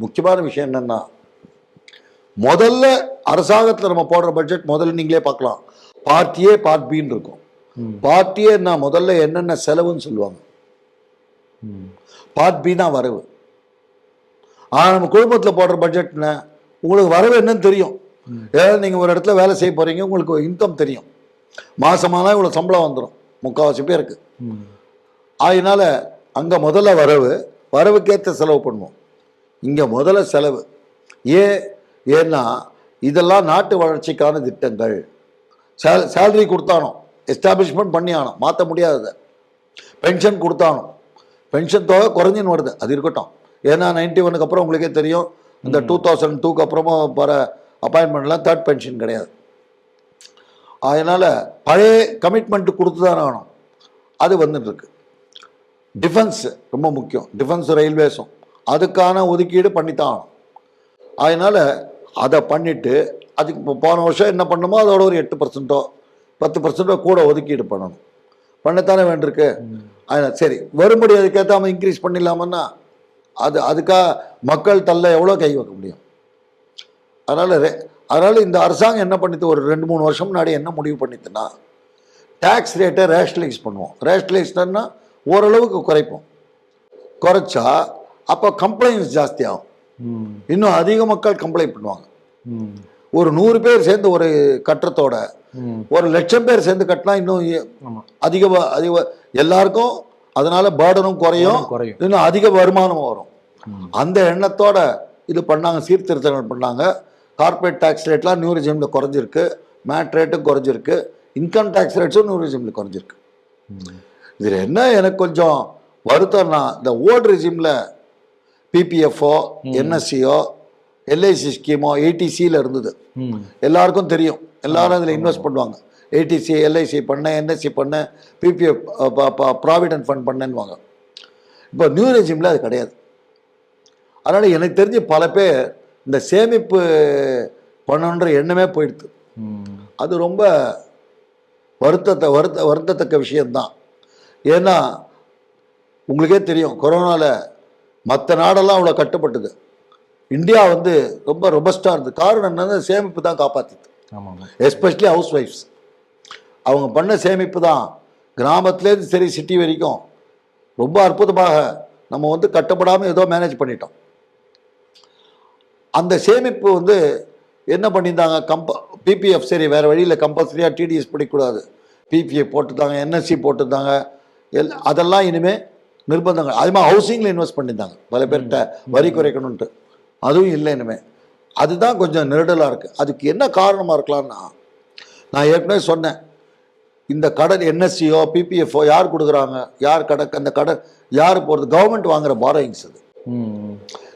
Speaker 2: முக்கியமான விஷயம் என்னென்னா முதல்ல அரசாங்கத்தில் நம்ம போடுற பட்ஜெட் முதல்ல நீங்களே பார்க்கலாம், பார்ட் ஏ பார்ட் பின்னு இருக்கும். பார்ட் ஏ நான் முதல்ல என்னென்ன செலவுன்னு சொல்லுவாங்க, பார்ட் பி தான் வரவு. ஆனால் நம்ம குடும்பத்தில் போடுற பட்ஜெட்னா உங்களுக்கு வரவு என்னன்னு தெரியும். ஏதாவது நீங்கள் ஒரு இடத்துல வேலை செய்ய போகிறீங்க, உங்களுக்கு இன்கம் தெரியும், மாதமானால் இவ்வளோ சம்பளம் வந்துடும் முக்கால்வாசி பேருக்கு. அதனால அங்கே முதல்ல வரவுக்கேற்ற செலவு பண்ணுவோம். இங்கே முதல்ல செலவு. ஏன்னா இதெல்லாம் நாட்டு வளர்ச்சிக்கான திட்டங்கள். சேலரி கொடுத்தானோ, எஸ்டாப்ளிஷ்மெண்ட் பண்ணி ஆனோம், மாற்ற முடியாததை. பென்ஷன் கொடுத்தானோ, பென்ஷன் தொகை குறைஞ்சின்னு வருது, அது இருக்கட்டும். ஏன்னா 91க்கு அப்புறம் உங்களுக்கே தெரியும், இந்த 2002க்கு அப்புறமா வர அப்பாயின்மெண்ட்லாம் தேர்ட் பென்ஷன் கிடையாது. அதனால் பழைய கமிட்மெண்ட்டு கொடுத்து தானே ஆகணும், அது வந்துட்டுருக்கு. டிஃபென்ஸ் ரொம்ப முக்கியம், டிஃபென்ஸ் ரயில்வேஸும் அதுக்கான ஒதுக்கீடு பண்ணித்தான் ஆகணும். அதனால் அதை பண்ணிவிட்டு அதுக்கு இப்போ போன வருஷம் என்ன பண்ணணுமோ அதோட ஒரு 8%, 10% கூட ஒதுக்கீடு பண்ணணும், பண்ணத்தானே வேண்டியிருக்கு. அதனால் சரி வரும்படி அதுக்கேற்ற நம்ம இன்க்ரீஸ் பண்ணிடலாமன்னா அதுக்காக மக்கள் தள்ள எவ்வளோ கை வைக்க முடியும். அதனால் இந்த அரசாங்கம் என்ன பண்ணிட்டு ஒரு 2-3 வருஷம் முன்னாடி என்ன முடிவு பண்ணிட்டுன்னா டேக்ஸ் ரேட்டை ரேஷனலைஸ் பண்ணுவோம். ரேஷனலைஸ்னா ஓரளவுக்கு குறைப்போம். குறைச்சா அப்போ கம்ப்ளைண்ட்ஸ் ஜாஸ்தி ஆகும், இன்னும் அதிக மக்கள் கம்ப்ளைண்ட் பண்ணுவாங்க. ஒரு 100 பேர் சேர்ந்து ஒரு கட்டத்தோட 1,00,000 பேர் சேர்ந்து கட்டினா இன்னும் அதிக எல்லாருக்கும் அதனால பேர்டனும் குறையும், இன்னும் அதிக வருமானமும் வரும். அந்த எண்ணத்தோட இது பண்ணாங்க, சீர்திருத்தங்கள் பண்ணாங்க. கார்பரேட் டேக்ஸ் ரேட்லாம் நியூ ரெஜிமில் குறைஞ்சிருக்கு, மேட் ரேட்டும் குறைஞ்சிருக்கு, இன்கம் டேக்ஸ் ரேட்ஸும் நியூ ரெஜிமில் குறைஞ்சிருக்கு. இதில் என்ன எனக்கு கொஞ்சம் வருத்தம்னா இந்த ஓல்டு ரெஜிமில் பிபிஎஃப்ஓ, என்எஸ்சியோ, எல்ஐசி ஸ்கீமோ 80Cயில் இருந்தது, எல்லாருக்கும் தெரியும், எல்லாரும் அதில் இன்வெஸ்ட் பண்ணுவாங்க. 80C எல்ஐசி பண்ண, என்எஸ்சி பண்ண, பிபிஎஃப் ப்ராவிடென்ட் ஃபண்ட் பண்ணேன்னுவாங்க. இப்போ நியூ ரெஜிமில் அது கிடையாது. அதனால் எனக்கு தெரிஞ்சு பல பேர் இந்த சேமிப்பு பண்ணணுன்ற எண்ணமே போயிடுது. அது ரொம்ப வருத்தத்தக்க விஷயம்தான். ஏன்னா உங்களுக்கே தெரியும், கொரோனாவில் மற்ற நாடெல்லாம் அவ்வளோ கட்டுப்பட்டது, இந்தியா வந்து ரொம்ப ரொபஸ்டாக இருந்தது. காரணம் என்னன்னா சேமிப்பு தான் காப்பாற்றிது. எஸ்பெஷலி ஹவுஸ் ஒய்ஃப்ஸ் அவங்க பண்ண சேமிப்பு தான் கிராமத்துலேருந்து சரி சிட்டி வரைக்கும் ரொம்ப அற்புதமாக நம்ம வந்து கட்டப்படாமல் ஏதோ மேனேஜ் பண்ணிட்டோம். அந்த சேமிப்பு வந்து என்ன பண்ணியிருந்தாங்க, பிபிஎஃப் சரி வேறு வழியில் கம்பல்சரியாக டிடிஎஸ் படிக்கக்கூடாது, பிபிஎஃப் போட்டுருந்தாங்க, என்எஸ்சி போட்டிருந்தாங்க, அதெல்லாம் இனிமேல் நிர்பந்தங்கள். அது மாதிரி ஹவுசிங்கில் இன்வெஸ்ட் பண்ணியிருந்தாங்க பல பேர்கிட்ட வரி குறைக்கணுன்ட்டு, அதுவும் இல்லை இனிமேல். அதுதான் கொஞ்சம் நெருடலாக இருக்குது. அதுக்கு என்ன காரணமாக இருக்கலாம்னா, நான் ஏற்கனவே சொன்னேன், இந்த கடன் என்எஸ்சியோ பிபிஎஃப்ஓ யார் கொடுக்குறாங்க, யார் அந்த கடன் யார் போகிறது, கவர்மெண்ட் வாங்குற பாரோயிங்ஸ். அது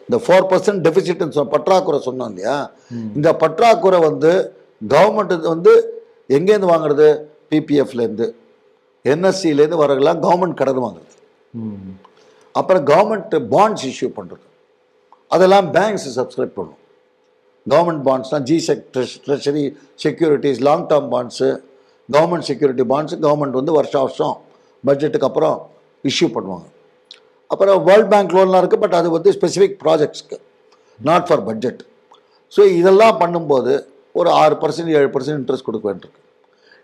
Speaker 2: இந்த 4% டெபிசிட்னு பற்றாக்குறை சொன்னோம் இல்லையா, இந்த பற்றாக்குறை வந்து கவர்மெண்ட் வந்து எங்கேருந்து வாங்குறது, பிபிஎஃப்லேருந்து என்எஸ்சிலேருந்து வரலாம் கவர்மெண்ட் கடன் வாங்குறது. அப்புறம் கவர்மெண்ட் பாண்ட்ஸ் இஷ்யூ பண்ணுறது, அதெல்லாம் பேங்க்ஸ் சப்ஸ்கிரைப் பண்ணும். கவர்மெண்ட் பாண்ட்ஸ்லாம் G sec, treasury securities, long term bonds, government security bonds government வந்து வருஷம் பட்ஜெட்டுக்கு அப்புறம் இஷ்யூ பண்ணுவாங்க. அப்புறம் வேர்ல்ட் பேங்க் லோன்லாம் இருக்குது, பட் அது வந்து ஸ்பெசிஃபிக் ப்ராஜெக்ட்ஸ்க்கு, நாட் ஃபார் பட்ஜெட். ஸோ இதெல்லாம் பண்ணும்போது ஒரு 6% 7% இன்ட்ரெஸ்ட் கொடுக்க வேண்டியிருக்கு.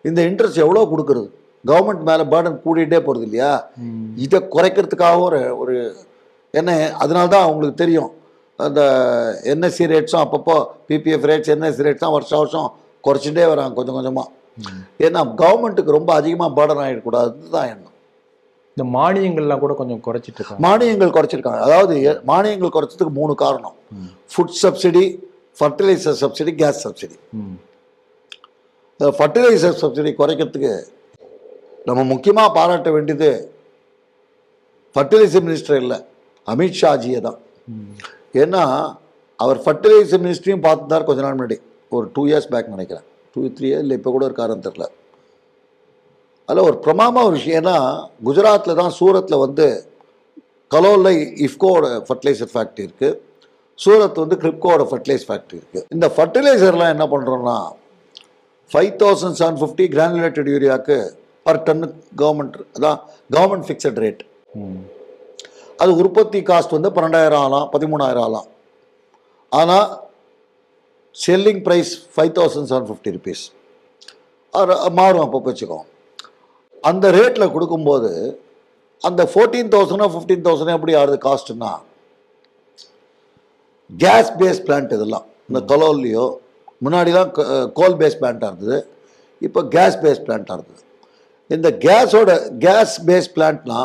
Speaker 2: இந்த இன்ட்ரெஸ்ட் எவ்வளோ கொடுக்குறது, கவர்மெண்ட் மேலே பேர்டன் கூடிகிட்டே போகிறது இல்லையா. இதை குறைக்கிறதுக்காக ஒரு என்ன, அதனால தான் அவங்களுக்கு தெரியும் அந்த என்எஸ்சி ரேட்ஸும் அப்பப்போ பிபிஎஃப் ரேட்ஸ் என்எஸ்சி ரேட்ஸும் வருஷம் குறைச்சிட்டே வராங்க கொஞ்சம் கொஞ்சமாக. ஏன்னா கவர்மெண்ட்டுக்கு ரொம்ப அதிகமாக பேர்டன் ஆகிடக்கூடாதுன்னு தான் எண்ணம்.
Speaker 1: இந்த மானியங்கள்லாம் கூட கொஞ்சம் குறைச்சிட்டு இருக்காங்க.
Speaker 2: மானியங்கள் குறைச்சிருக்காங்க. அதாவது மானியங்கள் குறைச்சதுக்கு 3 காரணம்: food subsidy, fertiliser subsidy, gas subsidy. Fertiliser subsidy குறைக்கிறதுக்கு நம்ம முக்கியமாக பாராட்ட வேண்டியது ஃபர்டிலைசர் மினிஸ்டர் இல்லை, அமித்ஷாஜியை தான். ஏன்னா அவர் ஃபர்டிலைசர் மினிஸ்ட்ரியும் பார்த்துட்டார் கொஞ்ச நாள் முன்னாடி, ஒரு 2 years பேக் நினைக்கிறேன், 2-3 years இல்லை, இப்போ கூட இருக்காருன்னு தெரில. அதில் ஒரு பிரமாதமான ஒரு விஷயம், ஏன்னா குஜராத்தில் தான் சூரத்தில் வந்து கலோலில் இஃப்கோட ஃபர்டிலைசர் ஃபேக்ட்ரி இருக்குது, சூரத் வந்து கிரிப்கோட ஃபர்டிலைசர் ஃபேக்ட்ரி இருக்குது. இந்த ஃபர்டிலைசர்லாம் என்ன பண்ணுறோன்னா 5750 கிரானுலேட்டட் யூரியாவுக்கு பர் டன்னு கவர்மெண்ட், அதான் கவர்மெண்ட் ஃபிக்ஸட் ரேட். அது உற்பத்தி காஸ்ட் வந்து 12,000 ஆகலாம், 13,000 ஆகலாம். ஆனால் செல்லிங் ப்ரைஸ் 5750 rupees மாறும். அப்போ வச்சுக்கோம், அந்த ரேட்டில் கொடுக்கும்போது அந்த 14,000 15,000 எப்படி ஆகுது காஸ்ட்டுன்னா, கேஸ் பேஸ் பிளான்ட் இதெல்லாம் இந்த கலோல்லையோ முன்னாடிலாம் கோல் பேஸ் பிளான்ட்டாக இருந்தது, இப்போ கேஸ் பேஸ் பிளான்ட்டாக இருந்தது. இந்த கேஸ் பேஸ் பிளான்ட்னா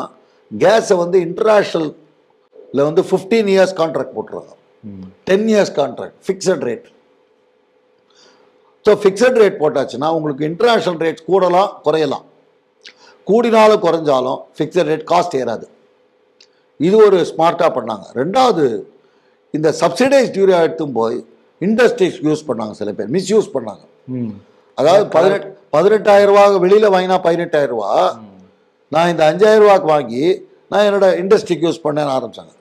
Speaker 2: கேஸை வந்து இன்டர்நேஷ்னலில் வந்து 15 years கான்ட்ராக்ட் போட்டுருவாங்க, 10 years contract, fixed rate. So fixed rate போட்டாச்சுன்னா உங்களுக்கு இன்டர்நேஷ்னல் ரேட் கூடலாம் குறையலாம், கூடினாலும் குறைஞ்சாலும் ஃபிக்ஸட் ரேட் காஸ்ட் ஏறாது. இது ஒரு ஸ்மார்ட்டாக பண்ணாங்க. ரெண்டாவது, இந்த சப்சிடைஸ்ட் யூரியா எடுத்தும் போய் இண்டஸ்ட்ரீஸ் யூஸ் பண்ணாங்க, சில பேர் மிஸ்யூஸ் பண்ணாங்க. அதாவது 18,000 ரூபா வெளியில் வாங்கினா 18,000 ரூபா, நான் இந்த 5,000 ரூபாய்க்கு வாங்கி நான் என்னோட இண்டஸ்ட்ரிக்கு யூஸ் பண்ணேன்னு ஆரம்பித்தாங்க.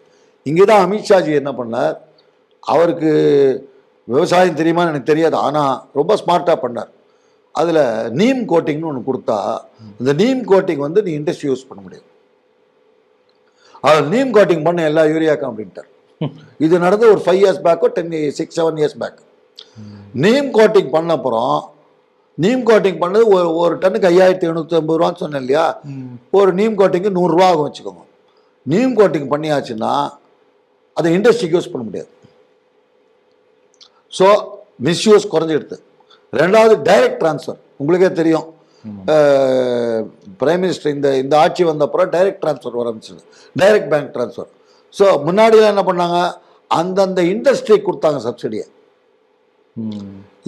Speaker 2: இங்கே தான் அமித்ஷாஜி என்ன பண்ணார், அவருக்கு விவசாயம் தெரியுமான்னு எனக்கு தெரியாது, ஆனால் ரொம்ப ஸ்மார்ட்டாக பண்ணார். அதில் நீம் கோட்டிங்னு ஒன்று கொடுத்தா, இந்த நீம் கோட்டிங் வந்து நீ இண்டஸ்ட்ரி யூஸ் பண்ண முடியும், அதில் நீம் கோட்டிங் பண்ண எல்லா யூரியாக்கும் அப்படின்ட்டார். இது நடந்து ஒரு 5 years பேக்கோ 6-7 years பேக். நீம் கோட்டிங் பண்ண அப்புறம், நீம் கோட்டிங் பண்ணது ஒரு டன்னுக்கு 5,850 ரூபான்னு சொன்னேன் இல்லையா, ஒரு நீம் கோட்டிங்கு 100 ரூபா ஆகும் வச்சுக்கோங்க. நீம் கோட்டிங் பண்ணியாச்சுன்னா அதை இண்டஸ்ட்ரிக்கு யூஸ் பண்ண முடியாது. ஸோ மிஸ்யூஸ் குறைஞ்சிடுது. ரெண்டாவது, டைரக்ட் ட்ரான்ஸ்ஃபர். உங்களுக்கே தெரியும், பிரைம் மினிஸ்டர் இந்த ஆட்சி வந்த அப்புறம் டைரக்ட் ட்ரான்ஸ்ஃபர் வர ஆரம்பிச்சது, டைரக்ட் பேங்க் ட்ரான்ஸ்ஃபர். ஸோ முன்னாடிலாம் என்ன பண்ணாங்க, அந்தந்த இண்டஸ்ட்ரி கொடுத்தாங்க சப்சிடியை.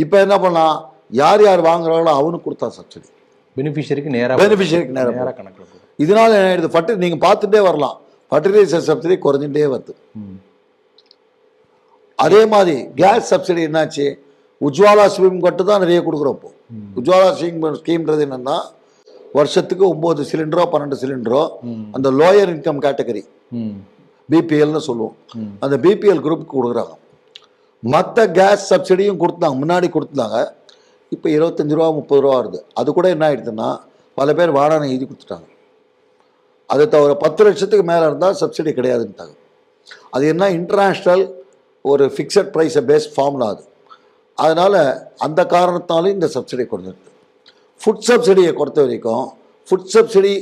Speaker 2: இப்போ என்ன பண்ணலாம், யார் யார் வாங்குறாங்களோ அவனுக்கு கொடுத்தா சப்சிடி, பெனிஃபிஷரிக்கு நேராக கணக்கு. இதனால என்ன ஆயிடுது, நீங்கள் பார்த்துட்டே வரலாம், ஃபர்டிலைசர் சப்சிடி குறைஞ்சிட்டே வருது. அதே மாதிரி கேஸ் சப்சிடி என்னாச்சு, உஜ்வாலா ஸ்கீம் கட்டு தான் நிறைய கொடுக்குறோம். இப்போ உஜ்வாலா ஸ்கீம்ன்றது என்னன்னா, வருஷத்துக்கு 9 சிலிண்டரோ 12 சிலிண்டரோ அந்த லோயர் இன்கம் கேட்டகரி பிபிஎல்னு சொல்லுவோம், அந்த பிபிஎல் குரூப்புக்கு கொடுக்குறாங்க. மற்ற கேஸ் சப்சிடியும் கொடுத்தாங்க, முன்னாடி கொடுத்தாங்க. இப்போ 25 ரூபா 30 ரூபா வருது. அது கூட என்ன ஆயிடுதுன்னா பல பேர் வாடகை எழுதி கொடுத்துட்டாங்க. அதை தவிர 10 லட்சத்துக்கு மேலே இருந்தால் சப்சிடி கிடையாதுன்ட்டாங்க. அது என்ன இன்டர்நேஷ்னல் ஒரு ஃபிக்ஸட் ப்ரைஸை பேஸ் ஃபார்முலா அது. அதனால் அந்த காரணத்தாலும் இந்த சப்சிடி கொடுத்துருக்கு. ஃபுட் சப்சிடியை பொறுத்த வரைக்கும் ஃபுட் சப்சிடி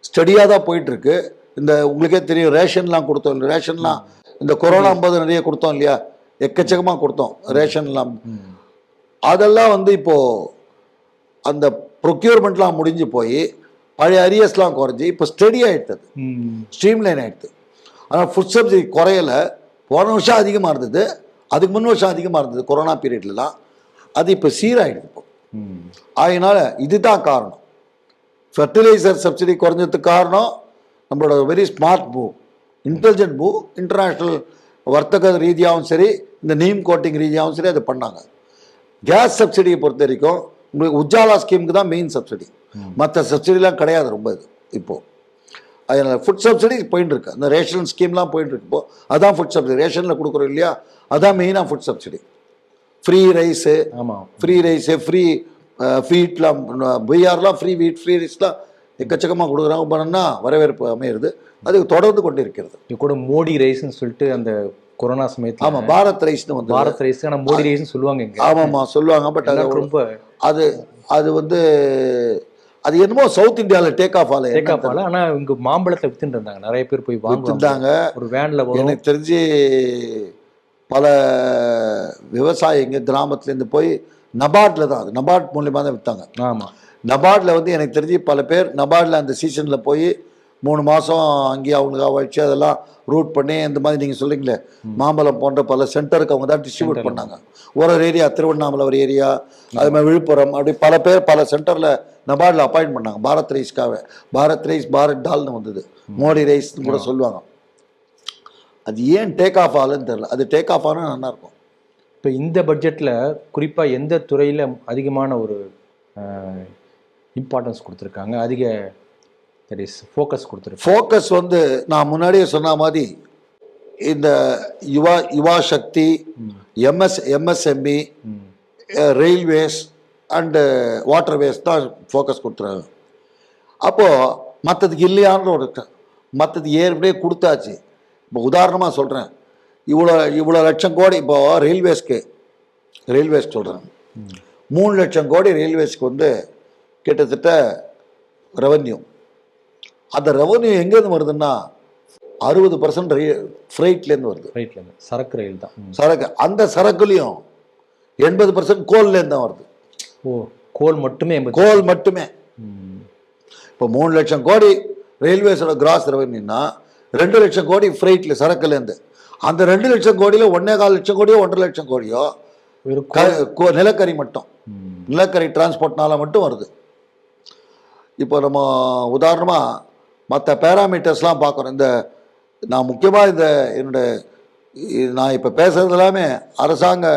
Speaker 2: ஸ்டடியாக தான் போயிட்டுருக்கு. இந்த உங்களுக்கே தெரியும் ரேஷன்லாம் கொடுத்தோம். ரேஷன்லாம் இந்த கொரோனா 50 நிறைய கொடுத்தோம் இல்லையா, எக்கச்சக்கமாக கொடுத்தோம் ரேஷன்லாம். அதெல்லாம் வந்து இப்போது அந்த ப்ரொக்யூர்மெண்ட்லாம் முடிஞ்சு போய் பழைய அரியர்ஸ்லாம் குறைஞ்சி இப்போ ஸ்டடி ஆகிடுது, ஸ்ட்ரீம்லைன் ஆகிடுது. ஆனால் ஃபுட் சப்சிடி குறையலை. போன வருஷம் அதிகமாக இருந்தது, அதுக்கு முன் வருஷம் அதிகமாக இருந்தது கொரோனா பீரியட்லலாம். அது இப்போ சீராகிடுது இப்போ. அதனால இதுதான் காரணம். ஃபெர்டிலைசர் சப்சிடி குறைஞ்சதுக்கு காரணம் நம்மளோட very smart move, intelligent move. International வர்த்தக ரீதியாகவும் சரி, இந்த நீம் கோட்டிங் ரீதியாகவும் சரி அதை பண்ணாங்க. கேஸ் சப்சிடியை பொறுத்த வரைக்கும் உங்களுக்கு உஜ்ஜாலா ஸ்கீமுக்கு தான் மெயின் சப்சிடி, மற்ற சப்சிடிலாம் கிடையாது ரொம்ப இது இப்போது. அதனால் ஃபுட் சப்சிடி போயிட்டு இருக்கு. அந்த ரேஷன் ஸ்கீம்லாம் போயிட்டு இருக்கு இப்போது. அதான் ஃபுட் சப்சிடி, ரேஷனில் கொடுக்குறோம் இல்லையா, அதான் மெயினாக food subsidy. Free rice, free rice, free ஃபீட்லாம், பீஆர்லாம் ஃப்ரீ வீட், ஃப்ரீ ரைஸ்லாம் எக்கச்சக்கமாக கொடுக்குறாங்க. பண்ணா வரவேற்பு அமையிறது. அதுக்கு தொடர்ந்து கொண்டு இருக்கிறது.
Speaker 1: இது கூட மோடி ரைஸ்ன்னு சொல்லிட்டு அந்த கொரோனா சமயத்தில்,
Speaker 2: ஆமாம், பாரத் ரைஸ்னு வந்து
Speaker 1: பாரத் ரைஸ், ஆனால் மோடி ரைஸ்ன்னு சொல்லுவாங்க இங்கே.
Speaker 2: ஆமாம்மா சொல்லுவாங்க. பட் அது ரொம்ப அது வந்து அது என்னமோ சவுத் இந்தியாவில் டேக் ஆஃப் ஆகல.
Speaker 1: ஆனால் இங்கே மாம்பழத்தை வித்துட்டு இருந்தாங்க, நிறைய பேர் போய் வாங்கிட்டாங்க. ஒரு வேனில்
Speaker 2: எனக்கு தெரிஞ்சு பல விவசாயிங்க கிராமத்துலேருந்து போய் நபார்டில் தான், அது நபார்ட் மூலியமாக தான் விற்றாங்க.
Speaker 1: ஆமாம்,
Speaker 2: நபார்டில் வந்து எனக்கு தெரிஞ்சு பல பேர் நபார்டில் அந்த சீசனில் போய் 3 மாதம் அங்கேயே அவங்களுக்கு வச்சு அதெல்லாம் ரூட் பண்ணி இந்த மாதிரி நீங்கள் சொல்கிறீங்களே மாம்பழம் போன்ற பல சென்டருக்கு அவங்க தான் டிஸ்ட்ரிபியூட் பண்ணாங்க. ஒரு ஏரியா திருவண்ணாமலை ஒரு ஏரியா, அது மாதிரி விழுப்புரம், அப்படி பல பேர் பல சென்டரில் நபார்டில் அப்பாயிண்ட் பண்ணாங்க பாரத் ரைஸ்க்காக. பாரத் ரைஸ், பாரத் டால்னு வந்தது, மோடி ரைஸ்ன்னு கூட சொல்லுவாங்க. அது ஏன் டேக் ஆஃப் ஆகலன்னு தெரியல. அது டேக் ஆஃப் ஆனால் நல்லாயிருக்கும்.
Speaker 1: இப்போ இந்த பட்ஜெட்டில் குறிப்பாக எந்த துறையில் அதிகமான ஒரு இம்பார்ட்டன்ஸ் கொடுத்துருக்காங்க, அதிக ஃபோக்கஸ் கொடுத்துருக்கு?
Speaker 2: ஃபோக்கஸ் வந்து நான் முன்னாடியே சொன்ன மாதிரி இந்த யுவா சக்தி, எம்எஸ்எம்இ, ரயில்வேஸ் அண்டு வாட்டர்வேஸ் தான் ஃபோக்கஸ் கொடுத்துறாங்க. அப்போது மற்றதுக்கு இல்லையான்ற ஒரு, மற்றது ஏற்கனவே கொடுத்தாச்சு. இப்போ உதாரணமாக சொல்கிறேன், இவ்வளோ லட்சம் கோடி இப்போது ரயில்வேஸ்க்கு சொல்கிறேன். 3 லட்சம் கோடி ரயில்வேஸ்க்கு வந்து கிட்டத்தட்ட ரெவன்யூ. அந்த ரெவன்யூ எங்கேருந்து வருதுன்னா 60% ஃப்ரைட்லேருந்து வருது.
Speaker 1: சரக்கு ரயில் தான்.
Speaker 2: சரக்கு, அந்த சரக்குலையும் 80% கோல்லேருந்து தான் வருது.
Speaker 1: ஓ, கோல் மட்டுமே?
Speaker 2: கோல் மட்டுமே. இப்போ 3 லட்சம் கோடி ரயில்வேஸோட கிராஸ் ரெவன்யூன்னா 2 லட்சம் கோடி ஃப்ரைட்டில் சரக்குலேருந்து. அந்த 2 லட்சம் கோடியில் 1.25 லட்சம் கோடியோ 1.5 லட்சம் கோடியோ நிலக்கரி மட்டும், நிலக்கரி டிரான்ஸ்போர்ட்னால மட்டும் வருது. இப்போ நம்ம உதாரணமாக மற்ற பேராமீட்டர்ஸ்லாம் பார்க்குறோம். இந்த நான் முக்கியமாக நான் இப்போ பேசுகிறது எல்லாமே அரசாங்க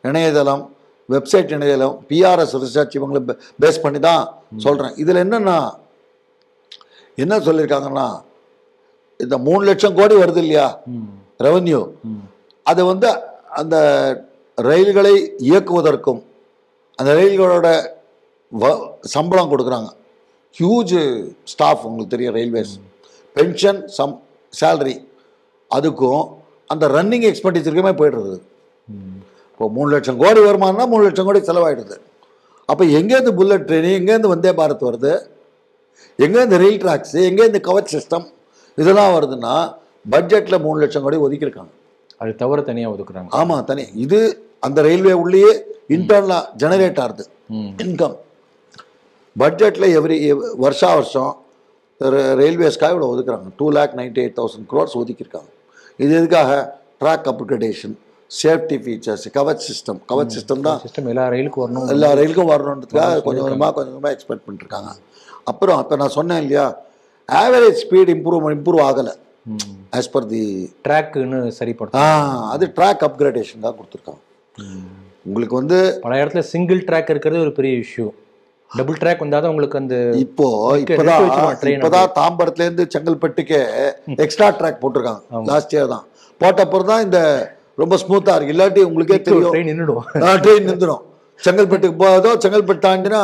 Speaker 2: இணையதளம், வெப்சைட் இணையதளம், பிஆர்எஸ் ரிசர்ச் இவங்களை பேஸ் பண்ணி தான் சொல்கிறேன். இதில் என்ன சொல்லியிருக்காங்கன்னா, இந்த 3 லட்சம் கோடி வருது இல்லையா ரெவன்யூ, அது வந்து அந்த ரயில்களை இயக்குவதற்கும் அந்த ரயில்களோட சம்பளம் கொடுக்குறாங்க. ஹியூஜ் ஸ்டாஃப், உங்களுக்கு தெரியும் ரயில்வேஸ், பென்ஷன், சேலரி, அதுக்கும் அந்த ரன்னிங் எக்ஸ்பெண்டிச்சருக்குமே போய்டுறது. இப்போ 3 லட்சம் கோடி வருமானம்னா 3 லட்சம் கோடி செலவாயிடுது. அப்போ எங்கேருந்து புல்லட் ட்ரெயின், எங்கேருந்து வந்தே பாரத் வருது, எங்கேருந்து ரயில் ட்ராக்ஸு, எங்கேருந்து கவச் சிஸ்டம், இதெல்லாம் வருதுன்னா பட்ஜெட்டில் 3 லட்சம் கோடி ஒதுக்கியிருக்காங்க.
Speaker 1: அது தவிர தனியாக ஒதுக்குறாங்க.
Speaker 2: ஆமாம், தனி. இது அந்த ரயில்வே உள்ளேயே இன்டர்னலாக ஜெனரேட் ஆகுது இன்கம். பட்ஜெட்டில் வருஷம் ரயில்வேஸ்க்காக இவ்வளோ ஒதுக்குறாங்க. 2,98,000 crores ஒதுக்கியிருக்காங்க. இது எதுக்காக? Track upgradation, safety features, Kavach system தான்
Speaker 1: எல்லா ரயிலுக்கும்
Speaker 2: வரணுன்றதுக்காக கொஞ்சம் கொஞ்சமாக எக்ஸ்பெக்ட் பண்ணிருக்காங்க. அப்புறம் இப்போ நான் சொன்னேன் இல்லையா, ஆவரேஜ் ஸ்பீட் இம்ப்ரூவ் ஆகலை ஆஸ் பர் தி
Speaker 1: ட்ராக்குன்னு சரிப்படுத்த.
Speaker 2: அது ட்ராக் அப்கிரேடேஷன் தான் கொடுத்துருக்காங்க. உங்களுக்கு வந்து
Speaker 1: பல இடத்துல சிங்கிள் ட்ராக் இருக்கிறது ஒரு பெரிய இஷ்யூ. டபுள் ட்ராக் வந்தாதான் உங்களுக்கு அந்த
Speaker 2: இப்போதான் தாம்பரத்துலேருந்து செங்கல்பட்டுக்கே எக்ஸ்ட்ரா ட்ராக் போட்டிருக்காங்க. லாஸ்ட் இயர் தான் போட்ட அப்புறம் தான் இந்த ரொம்ப ஸ்மூத்தாக இருக்கு. இல்லாட்டி உங்களுக்கே தெரியும் ட்ரெயின் நின்றுடும். செங்கல்பட்டுக்கு போதோ செங்கல்பட்டு தாண்டினா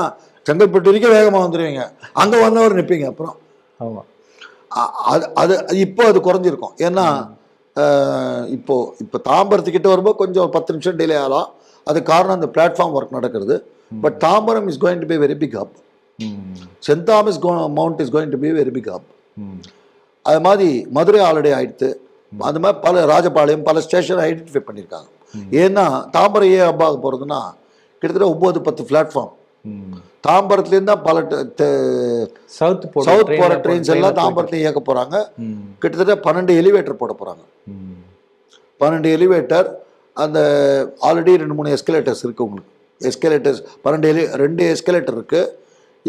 Speaker 2: செங்கல்பட்டு வரைக்கும் வேகமாக வந்துடுவீங்க, அங்கே வந்தவர் நிற்பீங்க. அப்புறம்
Speaker 1: ஆமாம்,
Speaker 2: அது அது இப்போ அது குறைஞ்சிருக்கும். ஏன்னா இப்போ தாம்பரத்துக்கிட்ட வரும்போது கொஞ்சம் 10 நிமிஷம் டிலே ஆகலாம். அது காரணம் அந்த பிளாட்ஃபார்ம் ஒர்க் நடக்கிறது. But Tambaram is going to be very big hub. Send Thomas Mount is going to be very big hub. அது மாதிரி மதுரை ஆல்ரெடி ஆயிடுத்து. அது மாதிரி பல ராஜபாளையம் பல ஸ்டேஷன் ஐடென்டிஃபை பண்ணியிருக்காங்க. ஏன்னா தாம்பரம் ஏன் ஹப்பாக போகிறதுனா கிட்டத்தட்ட 9-10 பிளாட்ஃபார்ம். தாம்பரத்துலேருந்து தான் பல சவுத் போகிற ட்ரெயின்ஸ் எல்லாம் தாம்பரத்தையும் இயக்க போகிறாங்க. கிட்டத்தட்ட 12 எலிவேட்டர் போட போகிறாங்க. 12 எலிவேட்டர். அந்த ஆல்ரெடி 2-3 எஸ்கலேட்டர்ஸ் இருக்குது உங்களுக்கு. எஸ்கலேட்டர்ஸ் 2 எஸ்கலேட்டர் இருக்குது.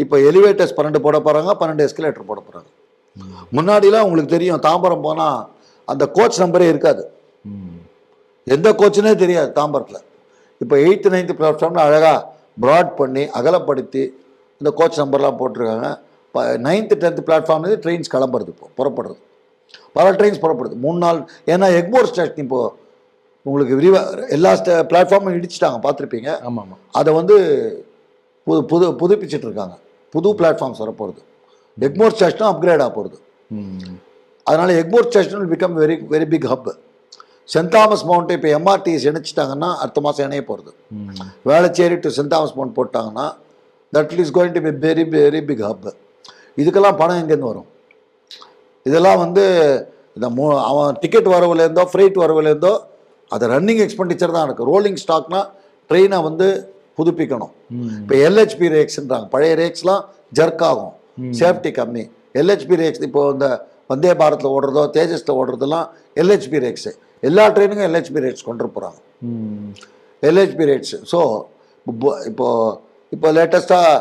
Speaker 2: இப்போ எலிவேட்டர்ஸ் 12 போட போகிறாங்க, 12 எஸ்கலேட்டர் போட போகிறாங்க. முன்னாடிலாம் உங்களுக்கு தெரியும், தாம்பரம் போனால் அந்த கோச் நம்பரே இருக்காது, எந்த கோச்சுனே தெரியாது தாம்பரத்தில். இப்போ 8th 9th பிளாட்ஃபார்மில் அழகாக ப்ராட் பண்ணி அகலப்படுத்தி இந்த கோச் நம்பர்லாம் போட்டிருக்காங்க. 9th 10th பிளாட்ஃபார்ம்லேருந்து ட்ரெயின்ஸ் கிளம்புறது, இப்போ புறப்படுறது, பல ட்ரெயின்ஸ் புறப்படுது 3 நாள். ஏன்னா எக்மோர் ஸ்டேஷன் இப்போது உங்களுக்கு விரிவாக எல்லா பிளாட்ஃபார்மும் இடிச்சிட்டாங்க, பார்த்துருப்பீங்க.
Speaker 1: ஆமாம்,
Speaker 2: அதை புதுப்பிச்சுட்டு இருக்காங்க. புது பிளாட்ஃபார்ம்ஸ் வரப்போகிறது. எக்மோர் ஸ்டேஷனும் அப்கிரேட் ஆக போகிறது. அதனால் Egmore station will become very very big hub. Send Thomas மவுண்ட்டை இப்போ எம்ஆர்டிஎஸ் இணைச்சிட்டாங்கன்னா அடுத்த மாதம் இணைய போகிறது. Velachery to saint Thomas mount போட்டாங்கன்னா that is going to be very very big hub. இதுக்கெல்லாம் பணம் எங்கேருந்து வரும்? இதெல்லாம் இந்த அவன் டிக்கெட் வரவுலேருந்தோ ஃப்ரைட் வரவுலேருந்தோ அது ரன்னிங் எக்ஸ்பெண்டிச்சர் தான் இருக்குது. ரோலிங் ஸ்டாக்னா ட்ரெயினை புதுப்பிக்கணும். இப்போ எல்ஹெச்பி ரேக்ஸ்ன்றாங்க. பழைய ரேக்ஸ்லாம் ஜர்க் ஆகும், சேஃப்டி கம்மி. எல்ஹெச்பி ரேக்ஸ் இப்போ இந்த வந்தே பாரத்தில் ஓடுறதோ தேஜஸில் ஓடுறதெல்லாம் எல்ஹெச்பி ரேக்ஸு. எல்லா ட்ரெயினுக்கும் எல்ஹெச்பி ரேட்ஸ் கொண்டு போகிறாங்க, எல்ஹெச்பி ரேட்ஸ். ஸோ இப்போ லேட்டஸ்ட்டாக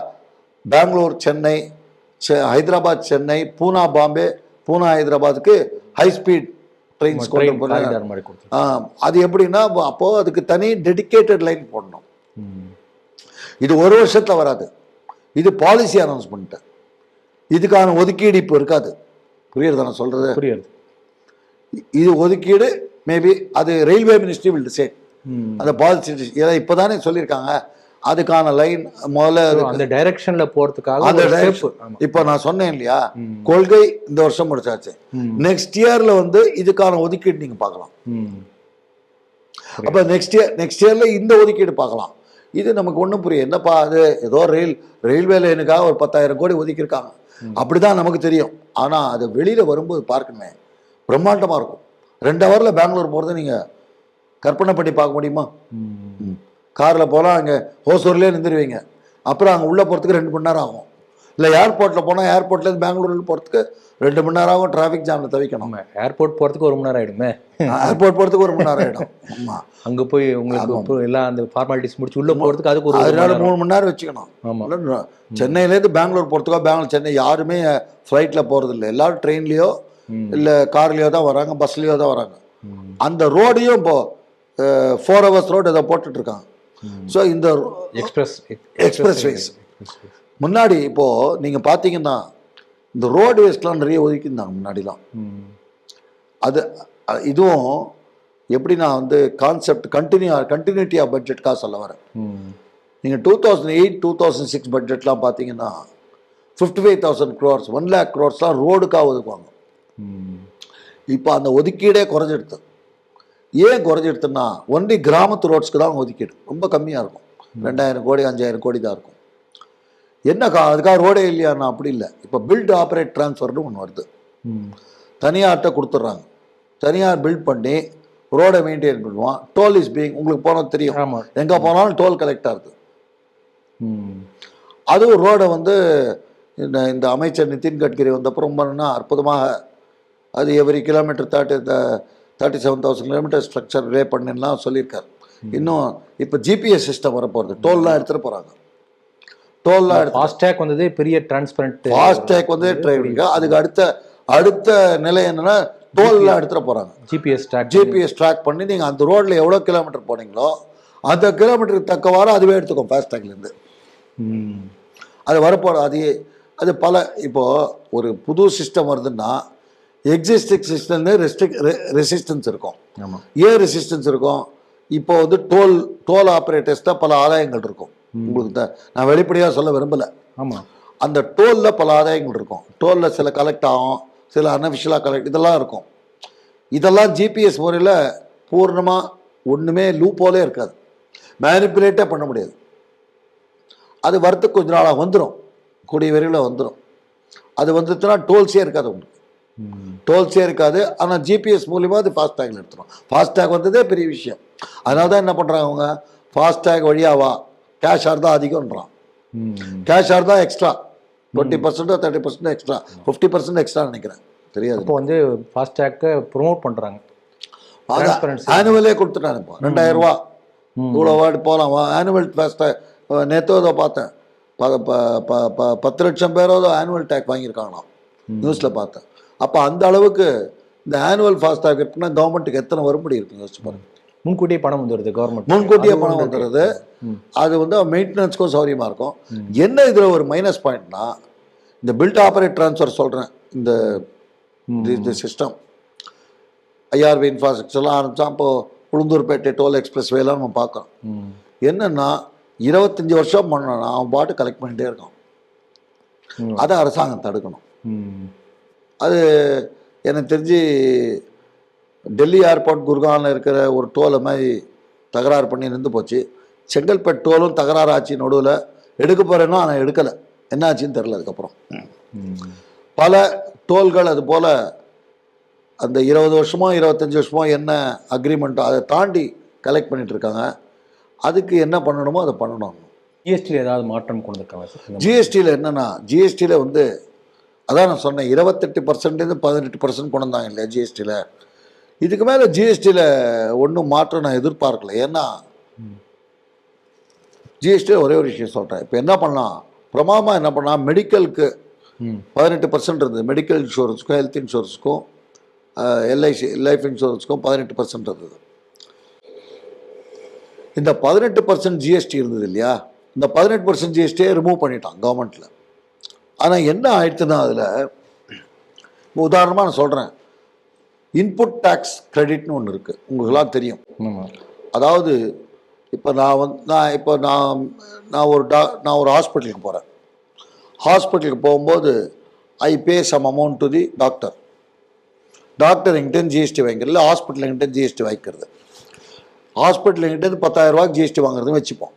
Speaker 2: பெங்களூர் சென்னை, ஹைதராபாத் சென்னை, பூனா பாம்பே, பூனா ஹைதராபாத்துக்கு ஹை ஸ்பீட் ட்ரெயின்ஸ் கொண்டு போகிறாங்க. அது எப்படின்னா அப்போது அதுக்கு தனி டெடிக்கேட்டட் லைன் போடணும். இது ஒரு வருஷத்தில் வராது, இது பாலிசி அனௌன்ஸ்மெண்ட்டு. இதுக்கான ஒதுக்கீடு இப்போ இருக்காது. புரியுறதா நான் சொல்கிறது?
Speaker 1: புரியுது.
Speaker 2: இது ஒதுக்கீடு மேபி அது ரயில்வே மினிஸ்ட்ரி வில் டிசைட். அந்த பாலிசி இதை இப்போ தானே சொல்லியிருக்காங்க. அதுக்கான லைன் முதல்ல
Speaker 1: அந்த டைரக்ஷன்ல போறதுக்காக
Speaker 2: அந்த இப்போ நான் சொன்னேன் இல்லையா, கொள்கை இந்த வருஷம் முடிச்சாச்சு. நெக்ஸ்ட் இயர்ல இதுக்கான ஒதுக்கீடு நீங்க பார்க்கலாம். அப்ப நெக்ஸ்ட் இயர்ல இந்த ஒதுக்கீடு பார்க்கலாம். இது நமக்கு ஒன்றும் புரியும். என்னப்பா அது ஏதோ ரயில்வே லைனுக்காக ஒரு 10,000 கோடி ஒதுக்கியிருக்காங்க அப்படிதான் நமக்கு தெரியும். ஆனா அது வெளியில வரும்போது பார்க்கணுமே, பிரம்மாண்டமா இருக்கும். 2 ஹவர்ல பெங்களூர் போறதை நீங்க கற்பனை பண்ணி பார்க்க முடியுமா? காரில் போனால் அங்கே ஹோசூர்லேயே நின்றுடுவீங்க. அப்புறம் அங்கே உள்ளே போகிறதுக்கு 2 மணி நேரம் ஆகும். இல்லை ஏர்போர்ட்டில் போனால் ஏர்போர்ட்லேருந்து பெங்களூரில் போகிறதுக்கு 2 மணி நேரம் ஆகும். டிராஃபிக் ஜாமில் தவிக்கணும்.
Speaker 1: ஏர்போர்ட் போகிறதுக்கு 1 மணி நேரம் ஆகிடுமே.
Speaker 2: ஏர்போர்ட் போகிறதுக்கு 1 மணி நேரம் ஆகிடும். ஆமாம்,
Speaker 1: அங்கே போய் உங்களுக்கு எல்லாம் அந்த ஃபார்மாலிட்டிஸ் முடிச்சு உள்ளே போகிறதுக்கு அதுக்கு ஒரு
Speaker 2: 3 மணி நேரம் வச்சுக்கணும். ஆமாம், சென்னையிலேருந்து பெங்களூர் போகிறதுக்கோ பெங்களூர் சென்னை யாருமே ஃப்ளைட்டில் போகிறது இல்லை. எல்லோரும் ட்ரெயின்லேயோ இல்லை கார்லேயோ தான் வராங்க, பஸ்லேயோ தான் வராங்க. அந்த ரோடையும் இப்போது 4 hours ரோடு ஏதோ போட்டுட்ருக்காங்க. ஸோ இந்த எக்ஸ்பிரஸ்வேஸ் முன்னாடி இப்போது நீங்கள் பார்த்தீங்கன்னா இந்த ரோடுவேஸ்லாம் நிறைய ஒதுக்கியிருந்தாங்க முன்னாடிலாம். அது இதுவும் எப்படி நான் கான்செப்ட் கண்டினியூட்டி ஆஃப் பட்ஜெட்காக சொல்ல வரேன். நீங்கள் 2008-2006 பட்ஜெட்லாம் பார்த்தீங்கன்னா 55,000 crores 1 lakh crores ரோடுக்காக ஒதுக்குவாங்க. இப்போ அந்த ஒதுக்கீடே குறைஞ்சிடுது. ஏன் குறைஞ்சிடுதுன்னா ஒன்லி கிராமத்து ரோட்ஸ்க்கு தான் ஒதுக்கீடு ரொம்ப கம்மியாக இருக்கும். 2,000 கோடி 5,000 கோடி தான் இருக்கும். என்னக்கா அதுக்காக ரோடே இல்லையாண்ணா? அப்படி இல்லை. இப்போ பில்ட் ஆப்ரேட் டிரான்ஸ்ஃபர்னு ஒன்று வருது. தனியார்கிட்ட கொடுத்துட்றாங்க. தனியார் பில்ட் பண்ணி ரோடை மெயின்டைன் பண்ணுவான். டோல் இஸ் பீங் உங்களுக்கு போனால் தெரியும், எங்கே போனாலும் டோல் கலெக்ட் ஆகுது. அதுவும் ரோடை இந்த அமைச்சர் நிதின் கட்கரி வந்தப்போ ரொம்ப அற்புதமாக அது எவ்ரி கிலோமீட்டர் 37,000 கிலோமீட்டர் ஸ்ட்ரக்சர் லே பண்ணலாம் சொல்லியிருக்காரு. இன்னும் இப்போ ஜிபிஎஸ் சிஸ்டம் வரப்போகிறது. டோல்லாம் எடுத்துகிட்டு போகிறாங்க. டோல்லாம்
Speaker 1: ஃபாஸ்டேக் பெரிய டிரான்ஸ்பரண்ட்
Speaker 2: ஃபாஸ்டேக் டிரைவிங்க. அதுக்கு அடுத்த நிலை என்னன்னா டோல்லாம் எடுத்துகிட்டு போகிறாங்க. ஜிபிஎஸ் ட்ராக் பண்ணி நீங்கள் அந்த ரோடில் எவ்வளோ கிலோமீட்டர் போனீங்களோ அந்த கிலோமீட்டருக்கு தக்கவாறு அதுவே எடுத்துக்கும் ஃபாஸ்டேக்லேருந்து. அது வரப்போகிற அது பல இப்போது ஒரு புது சிஸ்டம் வருதுன்னா எக்ஸிஸ்டிங் சிஸ்டம் ரெசிஸ்டன்ஸ் இருக்கும். ஏன் ரெசிஸ்டன்ஸ் இருக்கும்? இப்போ டோல் ஆப்ரேட்டர்ஸ் தான் பல ஆதாயங்கள் இருக்கும். உங்களுக்கு நான் வெளிப்படையாக சொல்ல விரும்பலை.
Speaker 1: ஆமாம்.
Speaker 2: அந்த டோலில் பல ஆதாயங்கள் இருக்கும். டோலில் சில கலெக்ட் ஆகும், சில அன்அஃபிஷியலாக கலெக்ட், இதெல்லாம் இருக்கும். இதெல்லாம் ஜிபிஎஸ் முறையில் பூர்ணமாக ஒன்றுமே லூப்போலே இருக்காது, மேனிப்புலேட்டே பண்ண முடியாது. அது வரத்துக்கு கொஞ்ச நாளாக வந்துடும், கூடிய விரைவில் வந்துடும். அது வந்துச்சுன்னா டோல்ஸே இருக்காது, உங்களுக்கு டோல்ஸே இருக்காது. ஆனால் ஜிபிஎஸ் மூலிமா அது ஃபாஸ்டேகில் எடுத்துடும். ஃபாஸ்டேக் வந்ததே பெரிய விஷயம். அதனால தான் என்ன பண்ணுறாங்க அவங்க, ஃபாஸ்டேக் வழியாவா கேஷார் தான் அதிகம்ன்றான். கேஷார் தான் எக்ஸ்ட்ரா 20% 30% எக்ஸ்ட்ரா, 50% எக்ஸ்ட்ரா நினைக்கிறேன், தெரியாது.
Speaker 1: இப்போ வந்து ஃபாஸ்டேக்கை ப்ரொமோட் பண்ணுறாங்க.
Speaker 2: ஆனுவலே கொடுத்துட்டாங்க. இப்போ 2000 ரூபா இவ்வளோ வார்டு போகலாம் ஆனுவல் ஃபாஸ்டேக். நேற்று ஏதோ பார்த்தேன், 10 லட்சம் பேரோ ஆனுவல் டேக் வாங்கியிருக்காங்களாம், நியூஸில் பார்த்தேன். அப்போ அந்த அளவுக்கு இந்த ஆனுவல் ஃபாஸ்டாக் இருக்குன்னா கவர்மெண்ட்டுக்கு எத்தனை வரும்படி இருக்குங்க யோசிச்சு பாருங்க.
Speaker 1: முன்கூட்டியே பணம் வந்துடுது, கவர்மெண்ட்
Speaker 2: முன்கூட்டியே பணம் வந்துடுறது. அது வந்து மெயின்டெனன்ஸ்க்கும் சௌரியமாக இருக்கும். என்ன இதில் ஒரு மைனஸ் பாயிண்ட்னா, இந்த பில்ட் ஆப்பரேட் ட்ரான்ஸ்ஃபர் சொல்கிறேன், இந்த சிஸ்டம் ஐஆர்பி இன்ஃப்ராஸ்ட்ரக்சர்லாம் ஆரம்பித்தா இப்போது உளுந்தூர்பேட்டை டோல் எக்ஸ்பிரஸ் வேலாம் நம்ம பார்க்குறோம். என்னென்னா 25 வருஷம் பண்ணோன்னா அவன் பாட்டு கலெக்ட் பண்ணிகிட்டே இருக்கான். அதை அரசாங்கம் தடுக்கணும். அது எனக்கு தெரிஞ்சு டெல்லி ஏர்போர்ட் குர்கானில் இருக்கிற ஒரு டோலை மாதிரி தகராறு பண்ணி நின்று போச்சு. செங்கல்பட்டு டோலும் தகராறு ஆச்சு, நடுவில் எடுக்க போகிறேன்னா ஆனால் எடுக்கலை, என்ன ஆச்சுன்னு தெரில. அதுக்கப்புறம் பல டோல்கள் அது போல் அந்த 20 வருஷமோ 25 வருஷமோ என்ன அக்ரிமெண்ட்டோ அதை தாண்டி கலெக்ட் பண்ணிகிட்ருக்காங்க. அதுக்கு என்ன பண்ணணுமோ அதை பண்ணணும்.
Speaker 1: ஜிஎஸ்டியில் ஏதாவது மாற்றம் கொண்டு வந்திருக்காங்க?
Speaker 2: ஜிஎஸ்டியில் என்னென்னா, ஜிஎஸ்டியில் வந்து அதான் நான் சொன்னேன், 28% 18% கொண்டு வந்தாங்க இல்லையா ஜிஎஸ்டியில். இதுக்கு மேலே ஜிஎஸ்டியில் ஒன்றும் மாற்றம் நான் எதிர்பார்க்கல. ஏன்னா ஜிஎஸ்டியில் ஒரே ஒரு விஷயம் சொல்கிறேன். இப்போ என்ன பண்ணலாம், பிரமாதமாக என்ன பண்ணலாம், மெடிக்கலுக்கு 18% இருந்தது, மெடிக்கல் இன்சூரன்ஸுக்கும் ஹெல்த் இன்சூரன்ஸுக்கும் எல்ஐசி லைஃப் இன்சூரன்ஸுக்கும் 18% இருந்தது. இந்த 18% ஜிஎஸ்டி இருந்தது இல்லையா, இந்த 18% ஜிஎஸ்டியை ரிமூவ் பண்ணிட்டான் கவர்மெண்ட்டில். ஆனால் என்ன ஆயிடுச்சுன்னா, அதில் உதாரணமாக நான் சொல்கிறேன், இன்புட் டேக்ஸ் கிரெடிட்னு ஒன்று இருக்குது, உங்களுக்கெல்லாம் தெரியும். அதாவது இப்போ நான் ஒரு ஹாஸ்பிட்டலுக்கு போகிறேன். ஹாஸ்பிட்டலுக்கு போகும்போது I pay some amount to the doctor. Doctor எங்கிட்ட ஜிஎஸ்டி வாங்கிக்கிறது, ஹாஸ்பிட்டல் எங்கிட்ட ஜிஎஸ்டி வாங்கிக்கிறது. ஹாஸ்பிட்டல் எங்கிட்ட 10,000 ரூபாய்க்கு ஜிஎஸ்டி வாங்குறதுன்னு வச்சுப்போம்.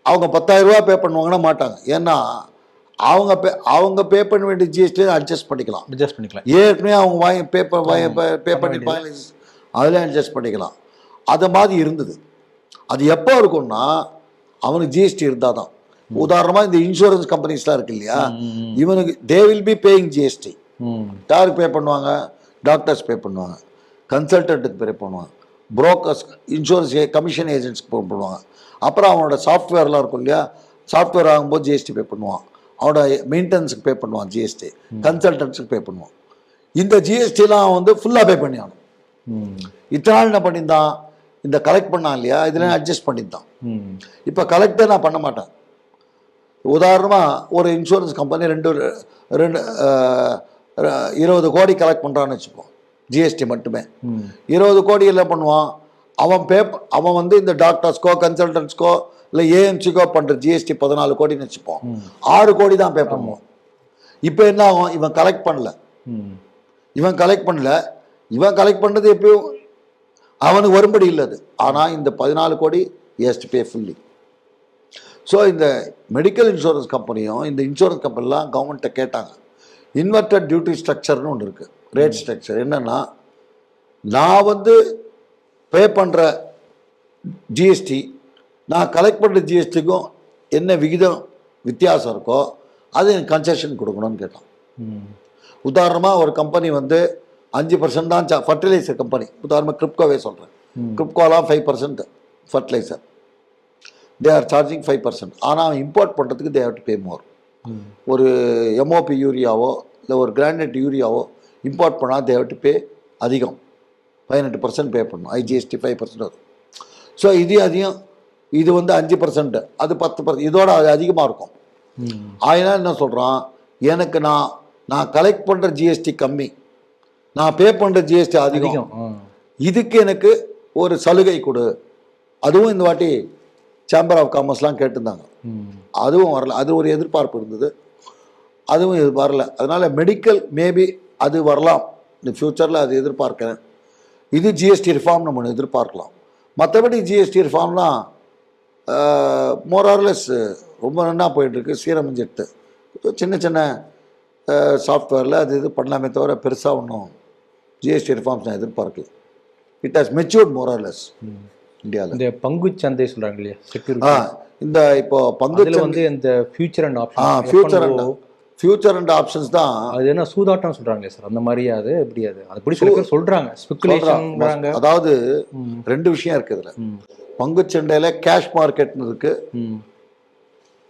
Speaker 2: அவங்க 10,000 ரூபா பே பண்ணுவாங்கன்னா மாட்டாங்க. ஏன்னா அவங்க பே பண்ண வேண்டிய ஜிஎஸ்டி அட்ஜஸ்ட் பண்ணிக்கலாம். ஏற்கனவே அவங்க பே பண்ணிப்பாங்க, அதில் அட்ஜஸ்ட் பண்ணிக்கலாம். அது மாதிரி இருந்தது. அது எப்போ இருக்கும்னா அவனுக்கு ஜிஎஸ்டி இருந்தால் தான். உதாரணமாக இந்த இன்சூரன்ஸ் கம்பெனிஸ்லாம் இருக்கு இல்லையா, இவனுக்கு they will be paying GST. யாருக்கு பே பண்ணுவாங்க, டாக்டர்ஸ் பே பண்ணுவாங்க, கன்சல்டன்ட்டுக்கு பே பண்ணுவாங்க, புரோக்கர்ஸ், இன்சூரன்ஸ் கமிஷன் ஏஜென்ட்ஸ்க்கு பே பண்ணுவாங்க. அப்புறம் அவனோட சாஃப்ட்வேர்லாம் இருக்கும் இல்லையா, சாஃப்ட்வேர் ஆகும்போது ஜிஎஸ்டி பே பண்ணுவான், அவனோட மெயின்டெனன்ஸுக்கு பே பண்ணுவான் ஜிஎஸ்டி, கன்சல்டன்ட்ஸுக்கு பே பண்ணுவான். இந்த ஜிஎஸ்டிலாம் வந்து ஃபுல்லாக பே பண்ணி ஆகணும். இத்தனை நாள் என்ன பண்ணியிருந்தான், இந்த கலெக்ட் பண்ணான் இல்லையா, இதில் அட்ஜஸ்ட் பண்ணியிருந்தான். இப்போ கலெக்டே நான் பண்ண மாட்டேன். உதாரணமாக ஒரு இன்சூரன்ஸ் கம்பெனி 20 கோடி கலெக்ட் பண்ணுறான்னு வச்சுப்போம், ஜிஎஸ்டி மட்டுமே. 20 கோடி என்ன பண்ணுவான் அவன் வந்து இந்த டாக்டர்ஸ்க்கோ கன்சல்டன்ட்ஸ்க்கோ இல்லை ஏஎம்சிக்கோ பண்ணுற ஜிஎஸ்டி 14 கோடின்னு வச்சுப்போம், 6 கோடி தான் பே பண்ணுவோம். இப்போ என்ன ஆகும், இவன் கலெக்ட் பண்ணல, இவன் கலெக்ட் பண்ணது எப்பயும் அவனுக்கு வரும்படி இல்லை அது. ஆனால் இந்த 14 கோடி has to pay fully. So இந்த மெடிக்கல் இன்சூரன்ஸ் கம்பெனியும் இந்த இன்சூரன்ஸ் கம்பெனிலாம் கவர்மெண்ட்டை கேட்டாங்க. இன்வெர்டட் டியூட்டி ஸ்ட்ரக்சர்னு ஒன்று இருக்குது, ரேட் ஸ்ட்ரக்சர். என்னென்னா, நான் வந்து பே பண்ணுற ஜிஎஸ்டி நான் கலெக்ட் பண்ணுற ஜிஎஸ்டிக்கும் என்ன விகிதம் வித்தியாசம் இருக்கோ அது எனக்கு கன்செஷன் கொடுக்கணும்னு கேட்டான். உதாரணமாக ஒரு கம்பெனி வந்து 5% தான் ஃபர்டிலைசர் கம்பெனி, உதாரணமாக கிரிப்கோவே சொல்கிறேன், கிரிப்கோலாம் 5% ஃபர்டிலைசர், தே ஆர் சார்ஜிங் 5%. ஆனால் இம்போர்ட் பண்ணுறதுக்கு தே ஹேவ் டு பே மோர். ஒரு எம்ஓபி யூரியாவோ இல்லை ஒரு கிரானைட் யூரியாவோ இம்போர்ட் பண்ணால் தே ஹேவ் டு பே அதிகம், 18% பே பண்ணணும், ஐஜிஎஸ்டி 5% வரும். ஸோ இது வந்து 5%, அது 10%, இதோட அது அதிகமாக இருக்கும். அதனால் என்ன சொல்கிறான், எனக்கு நான் கலெக்ட் பண்ணுற ஜிஎஸ்டி கம்மி, நான் பே பண்ணுற ஜிஎஸ்டி அதிகம், இதுக்கு எனக்கு ஒரு சலுகை கொடு. அதுவும் இந்த வாட்டி சேம்பர் ஆஃப் காமர்ஸ்லாம் கேட்டிருந்தாங்க. அதுவும் வரல. அது ஒரு எதிர்பார்ப்பு இருந்தது, அதுவும் இது வரல. அதனால் மெடிக்கல் மேபி அது வரலாம் இந்த ஃப்யூச்சரில், அது எதிர்பார்க்கிறேன். இது ஜிஎஸ்டி ரிஃபார்ம் நம்ம எதிர்பார்க்கலாம். மற்றபடி ஜிஎஸ்டி ரிஃபார்ம்லாம் மோரார்லெஸ் ரொம்ப நல்லா போயிட்டுருக்கு. சீரமைஞ்சிட்டு சின்ன சின்ன சாஃப்ட்வேரில் அது இது பண்ணலாமே தவிர பெருசாக ஒன்றும் ஜிஎஸ்டி ரிஃபார்ம்ஸ் நான் எதிர்பார்க்கல. இட் ஹாஸ் மெச்சூர்ட் மோரார்லெஸ் இந்தியாவில்.
Speaker 1: இந்த பங்கு சந்தை சொல்கிறாங்க இல்லையா, செக்யூரிட்டி,
Speaker 2: இந்த இப்போ பங்கு
Speaker 1: வந்து இந்த future and option,
Speaker 2: future and options தான்.
Speaker 1: அது என்ன சூதாட்டம் சொல்கிறாங்களே சார், அந்த மாதிரி அது எப்படி? அது அப்படி சில பேர் சொல்கிறாங்க, ஸ்பெகுலேஷன்றாங்க.
Speaker 2: அதாவது ரெண்டு விஷயம் இருக்குது இதில். பங்குச்சந்தையில் கேஷ் மார்க்கெட்னு இருக்கு,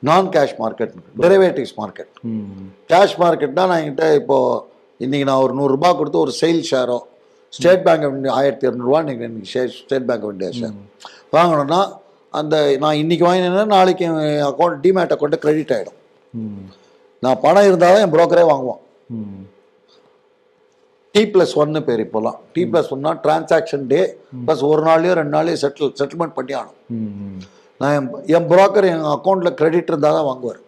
Speaker 2: நான் cash market, derivatives market. Cash மார்க்கெட்னா நான் என்கிட்ட இப்போது இன்றைக்கி நான் ஒரு 100 ரூபா கொடுத்து ஒரு சேல் ஷேரோ ஸ்டேட் பேங்க் ஆஃப் இந்தியா 1200 ரூபா இன்றைக்கி State Bank of India share வாங்கணும்னா அந்த நான் இன்றைக்கி வாங்கினேன்னா நாளைக்கு அக்கௌண்ட் டிமேட் அக்கௌண்ட்டு கிரெடிட் ஆகிடும். நான் பணம் இருந்தால் தான் என் புரோக்கரே வாங்குவான். T+1 பேர் இப்போலாம். T+1னா டிரான்சாக்ஷன் டே ப்ளஸ் ஒரு நாள்லையோ 2 நாள்லையோ செட்டில்மெண்ட் பண்ணி ஆகணும். நான் என் புரோக்கர் என் அக்கௌண்ட்டில் கிரெடிட் இருந்தால் தான் வாங்குவார்.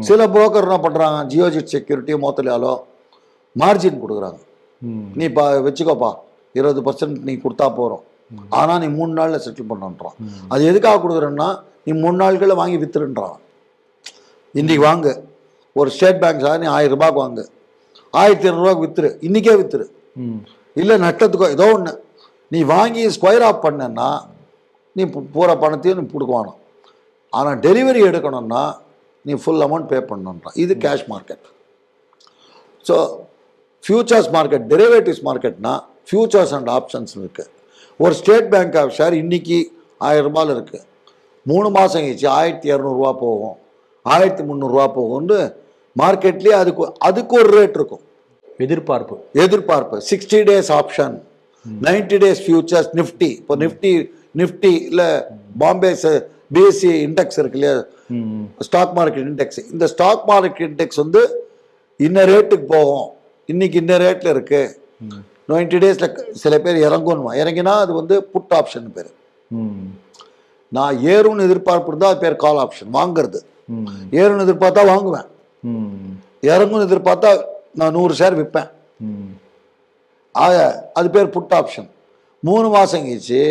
Speaker 2: சில புரோக்கர் என்ன பண்ணுறாங்க, ஜியோஜிட் செக்யூரிட்டியோ மோத்தலையாலோ மார்ஜின் கொடுக்குறாங்க. நீ வச்சுக்கோப்பா 20% நீ கொடுத்தா போகிறோம், ஆனால் நீ 3 நாளில் செட்டில் பண்ணுன்றான். அது எதுக்காக கொடுக்குறேன்னா நீ 3 நாட்களில் வாங்கி வித்துருன்றான். இன்றைக்கி வாங்கு, ஒரு ஸ்டேட் பேங்க் சார் நீ 1000 ரூபாய்க்கு வாங்கு, 1200 ரூபாய்க்கு வித்துரு, இன்றைக்கே வித்துரு. இல்லை நட்டத்துக்கோ ஏதோ ஒன்று நீ வாங்கி ஸ்கொயர் ஆஃப் பண்ணன்னா நீ பூரா பணத்தையும் நீ கொடுக்குவானோ. ஆனால் டெலிவரி எடுக்கணும்னா நீ ஃபுல் அமௌண்ட் பே பண்ணணுன்றான். இது cash market. So futures market, derivatives மார்க்கெட்னா ஃபியூச்சர்ஸ் அண்ட் ஆப்ஷன்ஸ் இருக்குது. ஒரு ஸ்டேட் பேங்க் ஆஃப் ஷேர் இன்றைக்கி 1000 ரூபாயில் இருக்குது, 3 மாதம் கழிச்சு 1200 ரூபா போகும், 1300 ரூபா போகும்னு மார்க்கெட்லேயே அதுக்கு ஒரு ரேட் இருக்கும். எதிர்பார்ப்பு 60 days option, 90 days futures. Nifty இப்போ நிஃப்டி இல்லை பாம்பே பிஎஸ்சி இண்டெக்ஸ் இருக்கு இல்லையா, ஸ்டாக் மார்க்கெட் இண்டெக்ஸ். இந்த ஸ்டாக் மார்க்கெட் இண்டெக்ஸ் வந்து இன்ன ரேட்டுக்கு போகும், இன்னைக்கு இன்ன ரேட்டில் இருக்குது. 90 daysல சில பேர் இறங்கினா அது வந்து புட் ஆப்ஷன் பேர். நான் ஏறும்னு எதிர்பார்ப்பு இருந்தால் அது பேர் கால் ஆப்ஷன், வாங்கிறது. ஏறும்னு எதிர்பார்த்தா வாங்குவேன், இறங்கும்னு எதிர்பார்த்தா நான் 100 ஷேர் விற்பேன். அது பேர் புட் ஆப்ஷன். 3 மாதம் கழிச்சு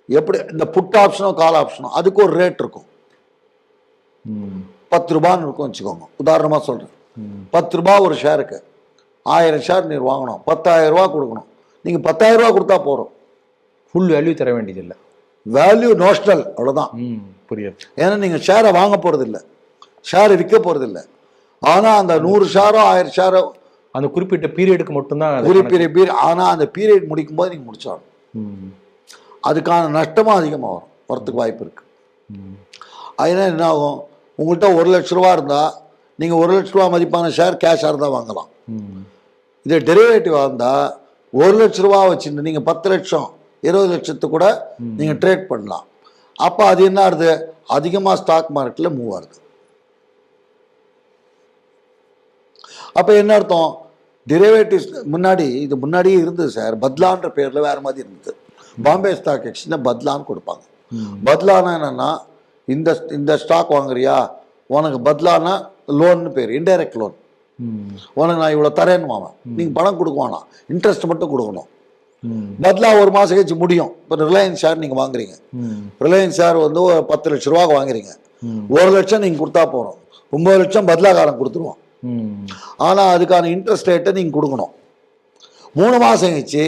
Speaker 2: எப்படி இந்த புட் ஆப்ஷனோ கால் ஆப்ஷனோ அதுக்கு ஒரு ரேட் இருக்கும். 10 ரூபான்னு இருக்கும் வச்சுக்கோங்க, உதாரணமாக சொல்கிறேன். 10 ரூபா ஒரு ஷேருக்கு, 1000 ஷேர் நீர் வாங்கணும், 10,000 ரூபா கொடுக்கணும். நீங்கள் 10,000 ரூபா கொடுத்தா போகிறோம்,
Speaker 1: ஃபுல் வேல்யூ தர வேண்டியதில்லை.
Speaker 2: வேல்யூ நோஷனல் அவ்வளோதான்.
Speaker 1: புரியுது.
Speaker 2: ஏன்னா நீங்கள் ஷேரை வாங்க போகிறதில்ல, ஷேரை விற்க போகிறதில்ல. ஆனால் அந்த 100 ஷேரோ 1000 ஷேரோ
Speaker 1: அந்த குறிப்பிட்ட பீரியடுக்கு மட்டும்தான்,
Speaker 2: ஆனால் அந்த பீரியட் முடிக்கும் போது நீங்கள் முடிச்சாலும் அதுக்கான நஷ்டமும் அதிகமாக வரத்துக்கு வாய்ப்பு இருக்குது. அதனால் என்ன ஆகும், உங்கள்கிட்ட 1 லட்ச ரூபா இருந்தால் நீங்கள் 1 லட்ச ரூபா மதிப்பான ஷேர் கேஷாக இருந்தால் வாங்கலாம். இதே டெரிவேட்டிவாக இருந்தால் 1 லட்ச ரூபா வச்சுருந்து நீங்கள் 10 லட்சம் 20 லட்சத்துக்கு கூட நீங்கள் ட்ரேட் பண்ணலாம். அப்போ அது என்ன ஆகுது, அதிகமாக ஸ்டாக் மார்க்கெட்டில் மூவ் ஆகுது. அப்போ என்ன அர்த்தம், டெரிவேட்டிவ்ஸ் முன்னாடியே இருந்தது சார், பத்லான்ற பேரில் வேறு மாதிரி இருந்தது. பாம்பே ஸ்டாக் எக்ஸ்சேஞ்சில் பத்லான்னு கொடுப்பாங்க. பத்லானா என்னென்னா, இந்த ஸ்டாக் வாங்குறியா, உனக்கு பத்லானா லோன்னு பேர், இன்டைரக்ட் லோன். உனக்கு நான் இவ்வளோ தரேன்னு வாங்க, நீங்கள் பணம் கொடுக்குவானா, இன்ட்ரெஸ்ட் மட்டும் கொடுக்கணும். பத்லா 1 மாதம் கழிச்சு முடியும். இப்போ ரிலையன்ஸ் ஷேர் நீங்கள் வாங்குறீங்க, ரிலையன்ஸ் ஷேர் வந்து ஒரு 10 லட்ச ரூபாய்க்கு வாங்குறீங்க, 1 லட்சம் நீங்கள் கொடுத்தா போகிறோம், 9 லட்சம் பத்லாக்காரன் கொடுத்துருவோம். ஆனால் அதுக்கான இன்ட்ரெஸ்ட் ரேட்டை நீங்கள் கொடுக்கணும். 3 மாதம் கழிச்சு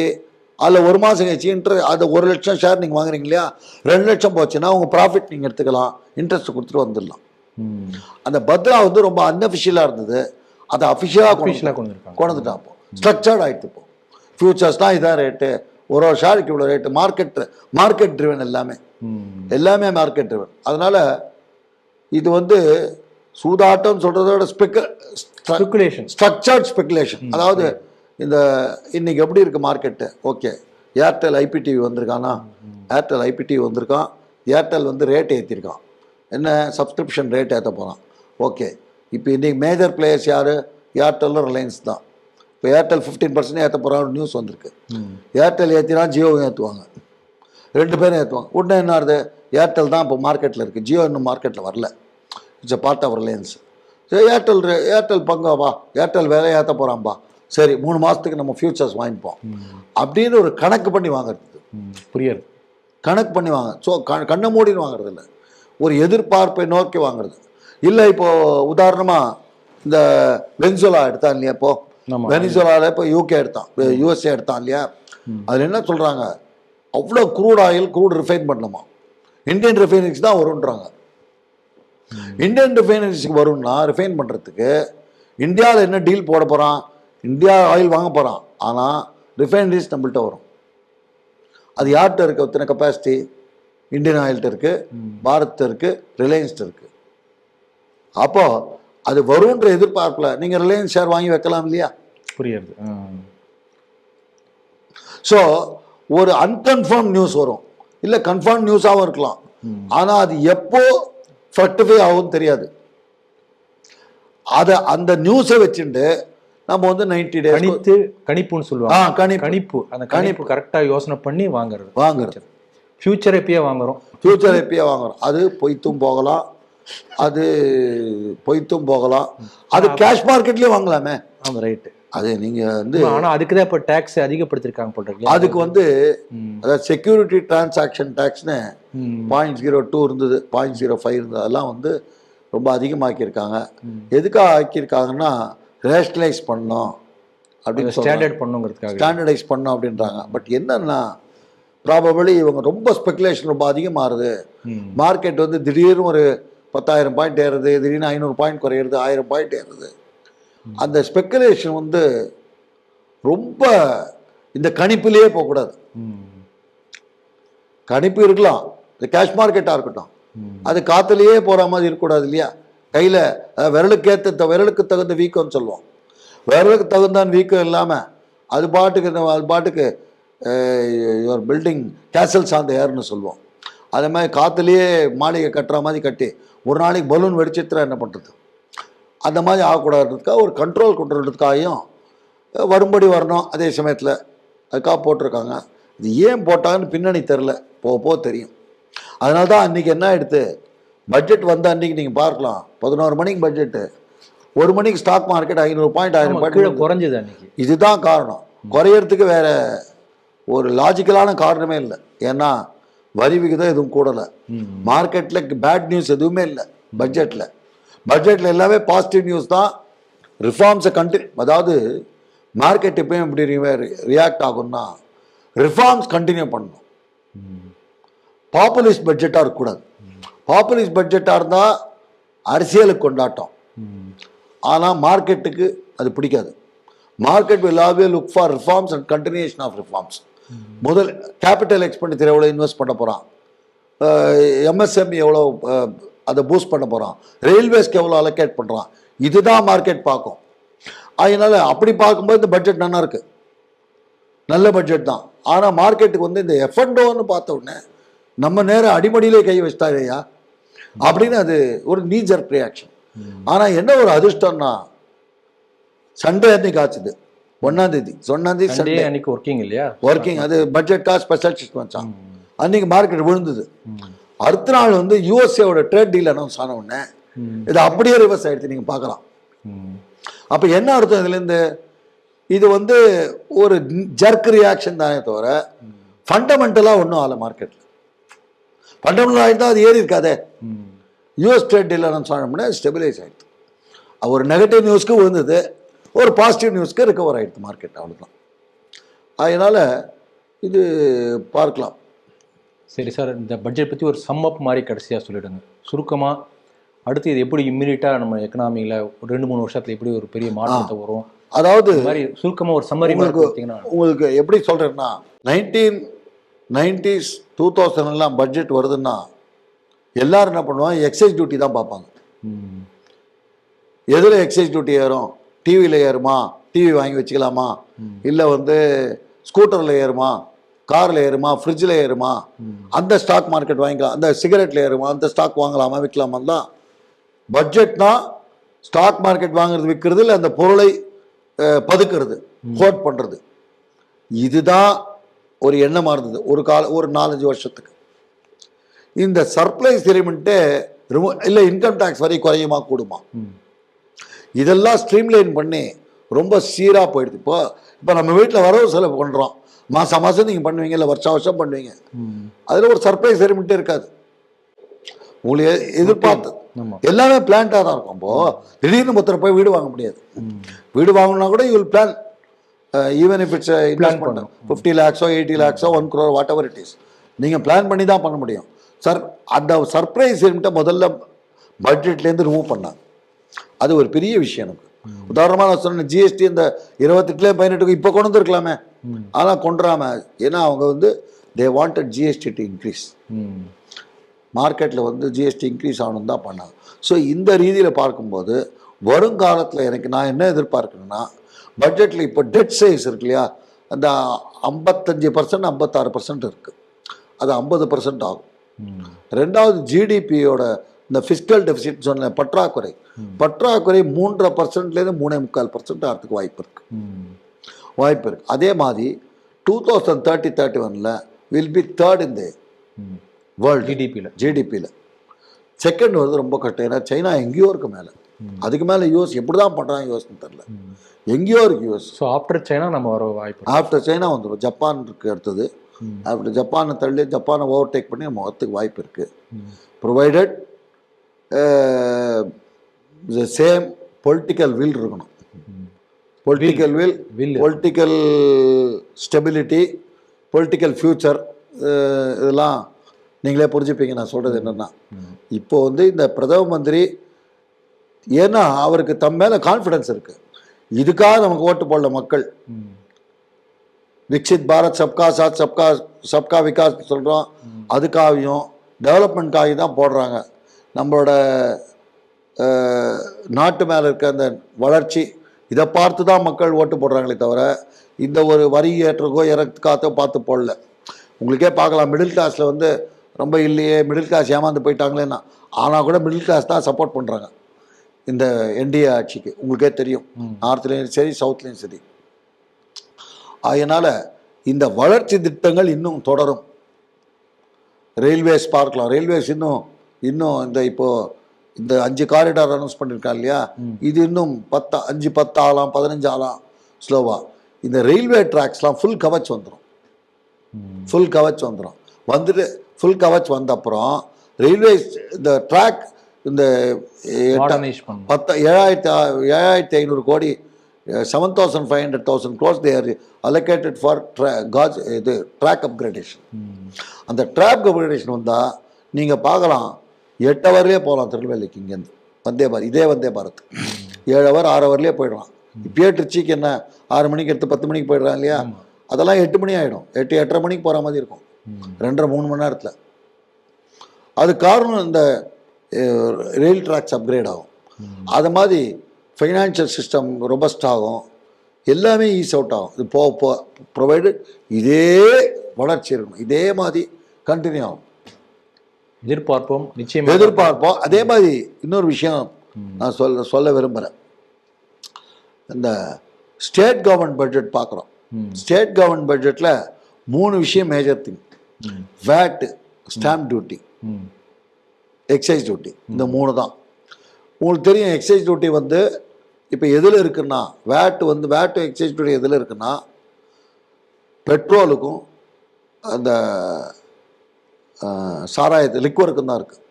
Speaker 2: அதில் 1 மாதம் கழிச்சு அது 1 லட்சம் ஷேர் நீங்கள் வாங்குறீங்க இல்லையா, 2 லட்சம் போச்சுன்னா உங்கள் ப்ராஃபிட் நீங்கள் எடுத்துக்கலாம், இன்ட்ரெஸ்ட் கொடுத்துட்டு வந்துடலாம். அந்த பத்லா வந்து ரொம்ப அன்அஃபிஷியலாக இருந்தது, அதை அஃபிஷியலாக கொண்டுட்டான். இப்போ ஸ்ட்ரக்சர்ட் ஆகிட்டு. இப்போ ஃபியூச்சர்ஸ்னால் இதான் ரேட்டு, ஒரு ஷேருக்கு இவ்வளோ ரேட்டு, மார்க்கெட் ட்ரிவன், எல்லாமே மார்க்கெட் ட்ரிவன். அதனால் இது வந்து சூதாட்டம் சொல்கிறதோட ஸ்ட்ரக்சர்ட் ஸ்பெகுலேஷன். அதாவது இந்த இன்னைக்கு எப்படி இருக்குது மார்க்கெட்டு, ஓகே ஏர்டெல் ஐபிடிவி வந்திருக்கானா, ஏர்டெல் ஐபிடிவி வந்திருக்கான், ஏர்டெல் வந்து ரேட் ஏற்றிருக்கான், என்ன சப்ஸ்கிரிப்ஷன் ரேட் ஏற்ற போகிறான். ஓகே, இப்போ இன்றைக்கி மேஜர் பிளேயர்ஸ் யார், ஏர்டெல்லும் ரிலையன்ஸ் தான். இப்போ ஏர்டெல் 15% ஏற்ற போகிறான்னு நியூஸ் வந்திருக்கு. ஏர்டெல் ஏற்றினா ஜியோவும் ஏற்றுவாங்க, 2 பேரும் ஏற்றுவாங்க. உடனே என்ன ஆகுது, ஏர்டெல் தான் இப்போ மார்க்கெட்டில் இருக்குது, ஜியோ இன்னும் மார்க்கெட்டில் வரல. It's part of Reliance. சரி, ஏர்டெல் பங்காப்பா, ஏர்டெல் வேலை ஏற்ற போகிறான்பா, சரி 3 மாதத்துக்கு நம்ம ஃபியூச்சர்ஸ் வாங்கிப்போம் அப்படின்னு ஒரு கணக்கு பண்ணி வாங்குறது.
Speaker 1: புரியுது.
Speaker 2: கணக்கு பண்ணி வாங்க. ஸோ கண்ணை மூடின்னு வாங்குறது இல்லை, ஒரு எதிர்பார்ப்பை நோக்கி வாங்குறது இல்லை. இப்போது உதாரணமாக இந்த வெனிசுலா எடுத்தான் இல்லையா, இப்போது வெனிசுலாவில் இப்போ யூகே எடுத்தான், யூஎஸ்ஏ எடுத்தான் இல்லையா, அதில் என்ன சொல்கிறாங்க, அவ்வளோ க்ரூட் ஆயில் க்ரூட் ரிஃபைன் பண்ணணுமா, இந்தியன் ரிஃபைனரிஸ் தான் வரும்ன்றாங்க. இந்தியன் ரிஃபைனரிஸ்க்கு வரும்னா ரிஃபைன் பண்ணுறதுக்கு இந்தியாவில் என்ன டீல் போட போகிறான், இந்தியா ஆயில் வாங்க போகிறான், ஆனால் ரிஃபைனரிஸ் நம்மள்கிட்ட வரும். அது யார்கிட்ட இருக்குது, ஒருத்தனை கெப்பாசிட்டி இந்தியன் ஆயில்கிட்ட இருக்குது, பாரத் இருக்குது, ரிலையன்ஸ்கிட்ட இருக்குது. அப்போது அது வரும்ன்ற எதிர்பார்ப்பில் நீங்கள் ரிலையன்ஸ் ஷேர் வாங்கி வைக்கலாம் இல்லையா.
Speaker 1: புரியுது.
Speaker 2: ஸோ ஒரு அன்கன்ஃபார்ம் நியூஸ் வரும், இல்லை கன்ஃபார்ம் நியூஸாகவும் இருக்கலாம், ஆனால் அது எப்போ ஃபர்டிஃபை ஆகும் தெரியாது. அதை அந்த நியூஸை வச்சுட்டு நம்ம வந்து 90 days
Speaker 1: கணிப்புன்னு சொல்லுவாங்க. கணிப்பு, அந்த கணிப்பு கரெக்டாக யோசனை பண்ணி வாங்குறது. ஃபியூச்சர் எப்பயே வாங்குறோம். அது பொய்த்தும் போகலாம், அது கேஷ் மார்க்கெட்லேயே வாங்கலாமே. ஆமாம், ரைட்டு.
Speaker 2: அது நீங்கள் வந்து
Speaker 1: ஆனால் அதுக்கு தான் இப்போ டேக்ஸ் அதிகப்படுத்திருக்காங்க போட்டிருக்கீங்க.
Speaker 2: அதுக்கு வந்து அதாவது செக்யூரிட்டி டிரான்சாக்ஷன் டேக்ஸ்னு 0.02 இருந்தது, 0.05 இருந்தது, அதெல்லாம் வந்து ரொம்ப அதிகமாக்கியிருக்காங்க. எதுக்காக ஆக்கியிருக்காங்கன்னா ரேஷனலைஸ் பண்ணோம் அப்படின்னு ஸ்டாண்டர்டைஸ் பண்ணோம் அப்படின்றாங்க. பட் என்னன்னா ப்ராபபிளி இவங்க ரொம்ப ஸ்பெகுலேஷன் ரொம்ப அதிகமாகுது. மார்க்கெட் வந்து திடீர்னு ஒரு 10,000 பாயிண்ட் ஏறுது, திடீர்னு 500 பாயிண்ட் குறையிறது, 1000 பாயிண்ட் ஏறுது. அந்த ஸ்பெகுலேஷன் வந்து ரொம்ப இந்த கணிப்பிலேயே போகக்கூடாது. கணிப்பு இருக்கலாம், இந்த கேஷ் மார்க்கெட்டாக இருக்கட்டும், அது காற்றுலேயே போகிற மாதிரி இருக்கக்கூடாது இல்லையா. கையில் விரலுக்கு தகுந்த வீக்கம்னு சொல்லுவோம், விரலுக்கு தகுந்தான் வீக்கம் இல்லாமல் அது பாட்டுக்கு your building castles on the ஏர்னு சொல்லுவோம். அதே மாதிரி காற்றுலேயே மாளிகை கட்டுற மாதிரி கட்டி ஒரு நாளைக்கு பலூன் வெடிச்சிட்டுறா என்ன பண்ணுறது, அந்த மாதிரி ஆகக்கூடாதுக்காக ஒரு கண்ட்ரோல் பண்ணுறதுக்காகவும் வரும்படி வரணும். அதே சமயத்தில் அதுக்காக போட்டிருக்காங்க. இது ஏன் போட்டாங்கன்னு பின்னணி தெரில, போக தெரியும். அதனால தான் அன்றைக்கி என்ன ஆகிடுது, பட்ஜெட் வந்த அன்றைக்கி நீங்கள் பார்க்கலாம், 11 மணிக்கு பட்ஜெட்டு, 1 மணிக்கு ஸ்டாக் மார்க்கெட் 500 பாயிண்ட் 1000 பாயிண்ட்
Speaker 1: குறைஞ்சது அன்றைக்கி.
Speaker 2: இதுதான் காரணம். குறையறதுக்கு வேறு ஒரு லாஜிக்கலான காரணமே இல்லை. ஏன்னா வரி விகிதம் எதுவும் கூடலை, மார்க்கெட்டில் பேட் நியூஸ் எதுவுமே இல்லை. பட்ஜெட்டில் எல்லாமே பாசிட்டிவ் நியூஸ் தான். ரிஃபார்ம்ஸை அதாவது மார்க்கெட் எப்பயும் எப்படி ரியாக்ட் ஆகும்னா ரிஃபார்ம்ஸ் கண்டினியூ பண்ணணும். பாப்புலிஸ்ட் பட்ஜெட்டாக இருக்கக்கூடாது. பாப்புலிஸ்ட் பட்ஜெட்டாக இருந்தால் அரசியலுக்கு கொண்டாட்டம், ஆனால் மார்க்கெட்டுக்கு அது பிடிக்காது. Market will always look for reforms and continuation of reforms. முதல் கேபிட்டல் எக்ஸ்பெண்டிச்சர் எவ்வளோ இன்வெஸ்ட் பண்ண போகிறான், எம்எஸ்எம்இ எவ்வளோ அதை பூஸ்ட் பண்ண போகிறான், ரயில்வேஸ்க்கு எவ்வளோ அலோகேட் பண்ணுறான், இதுதான் மார்க்கெட் பார்க்கும். அதனால் அப்படி பார்க்கும்போது இந்த பட்ஜெட் நல்லா இருக்குது, நல்ல பட்ஜெட் தான். ஆனால் மார்க்கெட்டுக்கு வந்து இந்த எஃப்என்டோன்னு பார்த்த உடனே நம்ம நேரம் அடிமடியிலே கை வச்சிட்டாரையா அப்படின்னு அது ஒரு நீஜர் ரியாக்ஷன். ஆனால் என்ன ஒரு அதிர்ஷ்டம்னா சண்டே அன்னைக்கு ஆச்சுது, 1ஆம் தேதி சண்டே
Speaker 1: அன்னைக்கு ஒர்க்கிங் இல்லையா,
Speaker 2: ஒர்க்கிங். அது பட்ஜெட்டாக ஸ்பெஷல் சிஸ்டம் வச்சான். அன்னைக்கு மார்க்கெட் விழுந்தது. அடுத்த நாள் வந்து யூஎஸ்ஏவோட ட்ரேட் டீல் அனௌன்ஸ் ஆன உடனே இது அப்படியே ரிவர்ஸ் ஆகிடுச்சு, நீங்கள் பார்க்கலாம். அப்போ என்ன அர்த்தம் இதுலேருந்து, இது வந்து ஒரு ஜர்க் ரியாக்ஷன் தானே தவிர ஃபண்டமெண்டலாக ஒன்றும் ஆகலை. மார்க்கெட்டில் ஃபண்டமெண்டல் ஆகிட்டு தான் அது ஏறி இருக்காதே. யூஎஸ் ட்ரேட் டீல் அனௌன்ஸ் ஆனோம்னா ஸ்டெபிலைஸ் ஆகிடுது. ஒரு நெகட்டிவ் நியூஸ்க்கு விழுந்தது, ஒரு பாசிட்டிவ் நியூஸ்க்கு ரிகவர் ஆகிடுது மார்க்கெட், அவ்வளோதான். அதனால் இது பார்க்கலாம்.
Speaker 1: சரி சார், இந்த பட்ஜெட் பற்றி ஒரு சம்மப் மாதிரி கடைசியாக சொல்லிவிடுங்க சுருக்கமாக. அடுத்து இது எப்படி இம்மிடியட்டாக நம்ம எக்கனாமியில் ஒரு 2-3 வருஷத்தில் எப்படி ஒரு பெரிய மாற்றத்தை வரும்,
Speaker 2: அதாவது
Speaker 1: மாதிரி சுருக்கமாக ஒரு சம்மரி பார்த்தீங்கன்னா
Speaker 2: உங்களுக்கு எப்படி சொல்கிறேன்னா 1990s 2000 பட்ஜெட் வருதுன்னா எல்லாரும் என்ன பண்ணுவாங்க, எக்ஸைஸ் டியூட்டி தான் பார்ப்பாங்க. எதில் எக்ஸைஸ் டியூட்டி ஏறும், டிவியில் ஏறுமா, டிவி வாங்கி வச்சுக்கலாமா, இல்லை வந்து ஸ்கூட்டரில் ஏறுமா, காரில் ஏறுமா, ஃப்ரிட்ஜில் ஏறுமா, அந்த ஸ்டாக் மார்க்கெட் வாங்கிக்கலாம், அந்த சிகரெட்டில் ஏறுமா, அந்த ஸ்டாக் வாங்கலாமா விற்கலாமா தான். பட்ஜெட்னா ஸ்டாக் மார்க்கெட் வாங்குறது விற்கிறது, இல்லை அந்த பொருளை பதுக்கிறது, ஹோல்ட் பண்ணுறது. இதுதான் ஒரு எண்ணமாக இருந்தது ஒரு 4-5 வருஷத்துக்கு. இந்த சர்ப்ரைஸ் எலிமெண்ட்டே இல்லை இன்கம் டேக்ஸ் வரி குறையுமா கூடுமா, இதெல்லாம் ஸ்ட்ரீம்லைன் பண்ணி ரொம்ப சீராக போயிடுது. இப்போ நம்ம வீட்டில் வரவு செலவு பண்ணுறோம், மாதம் நீங்கள் பண்ணுவீங்க, இல்லை வருஷம் பண்ணுவீங்க. அதில் ஒரு சர்ப்ரைஸ் எலிமெண்ட்டே இருக்காது. உங்களுக்கு எதிர்பார்த்து எல்லாமே பிளான்டாக தான் இருக்கும். திடீர்னு ஒருத்தர் போய் வீடு வாங்க முடியாது. வீடு வாங்கினா கூட you will plan, even if it's investment 50 lakhs 80 lakhs 1 crore what ever it is, நீங்கள் பிளான் பண்ணி தான் பண்ண முடியும். அந்த சர்ப்ரைஸ் எலிமெண்ட்டை முதல்ல பட்ஜெட்லேருந்து ரிமூவ் பண்ணாங்க. அது ஒரு பெரிய விஷயம் எனக்கு. உதாரணமாக நான் சொன்னேன், ஜிஎஸ்டி இந்த 28-18 இப்போ கொண்டு வந்துருக்கலாமே, ஆனால் கொண்டுறாம. ஏன்னா அவங்க they wanted GST to increase. மார்க்கெட்டில் ஜிஎஸ்டி இன்க்ரீஸ் ஆகணும் தான் பண்ணாங்க. ஸோ இந்த ரீதியில் பார்க்கும்போது வருங்காலத்தில் நான் என்ன எதிர்பார்க்கணுன்னா, பட்ஜெட்டில் இப்போ டெட் சைஸ் இருக்கு இல்லையா, அந்த 55% 56% இருக்குது, அது 50% ஆகும். ரெண்டாவது ஜிடிபியோட இந்த ஃபிஸ்கல் டெபிசிட் சொன்ன பற்றாக்குறை 3.5%லேருந்து 3.25% ஆகிறதுக்கு வாய்ப்பு இருக்குது. அதே மாதிரி 2030-31 will be third in the world ஜிடிபியில். செகண்ட் ரொம்ப கஷ்டம். ஏன்னா சைனா எங்கேயோ இருக்கு மேலே, அதுக்கு மேலே யூஎஸ் எப்படி தான் பண்ணுறாங்க யூஎஸ்ன்னு தெரில, எங்கேயோ இருக்கு யூஎஸ்.
Speaker 1: ஸோ ஆஃப்டர் சைனா நம்ம வர வாய்ப்பு,
Speaker 2: ஆஃப்டர் சைனா வந்துடும். ஜப்பான் இருக்கு அடுத்தது, அப்படி ஜப்பானை தள்ளி ஜப்பானை ஓவர்டேக் பண்ணி நம்ம வரத்துக்கு வாய்ப்பு இருக்குது. ப்ரொவைடட் சேம் பொலிட்டிக்கல் வில் இருக்கணும். பொலிட்டிக்கல் ஸ்டெபிலிட்டி, பொலிட்டிக்கல் ஃபியூச்சர், இதெல்லாம் நீங்களே புரிஞ்சுப்பீங்க நான் சொல்கிறது என்னென்னா. இப்போ இந்த பிரதம மந்திரி, ஏன்னா அவருக்கு தம் மேலே கான்ஃபிடன்ஸ் இருக்குது. இதுக்காக நமக்கு ஓட்டு போடல மக்கள். விக்சித் பாரத், சப்கா சாத் சப்கா விகாஸ் சொல்கிறோம், அதுக்காகவும் டெவலப்மெண்ட்காகி தான் போடுறாங்க. நம்மளோட நாட்டு மேலே இருக்க அந்த வளர்ச்சி, இதை பார்த்து தான் மக்கள் ஓட்டு போடுறாங்களே தவிர இந்த ஒரு வரி ஏற்றக்கோ இறக்காத்தோ பார்த்து போடல. உங்களுக்கே பார்க்கலாம், மிடில் கிளாஸில் ரொம்ப இல்லையே, மிடில் கிளாஸ் ஏமாந்து போயிட்டாங்களேன்னா, ஆனால் கூட மிடில் கிளாஸ் தான் சப்போர்ட் பண்ணுறாங்க இந்த என்டிஏ ஆட்சிக்கு. உங்களுக்கே தெரியும், நார்த்லேயும் சரி சவுத்லேயும் சரி. அதனால் இந்த வளர்ச்சி திட்டங்கள் இன்னும் தொடரும். ரயில்வேஸ் பார்க்கலாம், ரயில்வேஸ் இன்னும் இப்போது இந்த 5 காரிடார் அனௌன்ஸ் பண்ணியிருக்காங்க இல்லையா, இது இன்னும் 5-10 ஆகலாம், 15 ஆகலாம் ஸ்லோவாக. இந்த ரயில்வே ட்ராக்ஸ்லாம் ஃபுல் கவச் வந்துடும். ஃபுல் கவச் வந்த அப்புறம் ரயில்வே இந்த ட்ராக் இந்த 7,500 கோடி 7,500 crores they are allocated for track upgradation. அந்த ட்ராக் அப்கிரேடேஷன் வந்தால் நீங்கள் பார்க்கலாம் 8 ஹவர்லேயே போகலாம் திருநெல்வேலிக்கு. இங்கேருந்து இதே வந்தே பாரத் 7 ஹவர் 6 ஹவர்லேயே போயிடலாம். இப்பயே திருச்சிக்கு என்ன 6 மணிக்கு எடுத்து 10 மணிக்கு போயிடுறாங்க இல்லையா, அதெல்லாம் 8 மணி ஆகிடும். 8-8:30 மணிக்கு போகிற மாதிரி இருக்கும், 2.5-3 மணி நேரத்தில். அது காரணம் இந்த ரயில் ட்ராக்ஸ் அப்கிரேட் ஆகும். அது மாதிரி ஃபைனான்ஷியல் சிஸ்டம் ரொபஸ்ட் ஆகும், எல்லாமே ஈஸ் அவுட் ஆகும். இது ப்ரொவைடட் இதே வளர்ச்சி இருக்கணும், இதே மாதிரி கண்டினியூ ஆகும். எதிர்பார்ப்போம். அதே மாதிரி இன்னொரு விஷயம் நான் சொல்ல விரும்புகிறேன். இந்த ஸ்டேட் கவர்மெண்ட் பட்ஜெட் பார்க்குறோம். ஸ்டேட் கவர்மெண்ட் பட்ஜெட்டில் 3 விஷயம் major thing: VAT, stamp duty, excise duty. இந்த 3 தான். உங்களுக்கு தெரியும், எக்ஸைஸ் டியூட்டி இப்போ எதில் இருக்குன்னா, வேட்டும் எக்ஸைஸ் டியூட்டி எதில் இருக்குன்னா, பெட்ரோலுக்கும் அந்த சாராயத்து லிக்வருக்கும் தான் இருக்குது.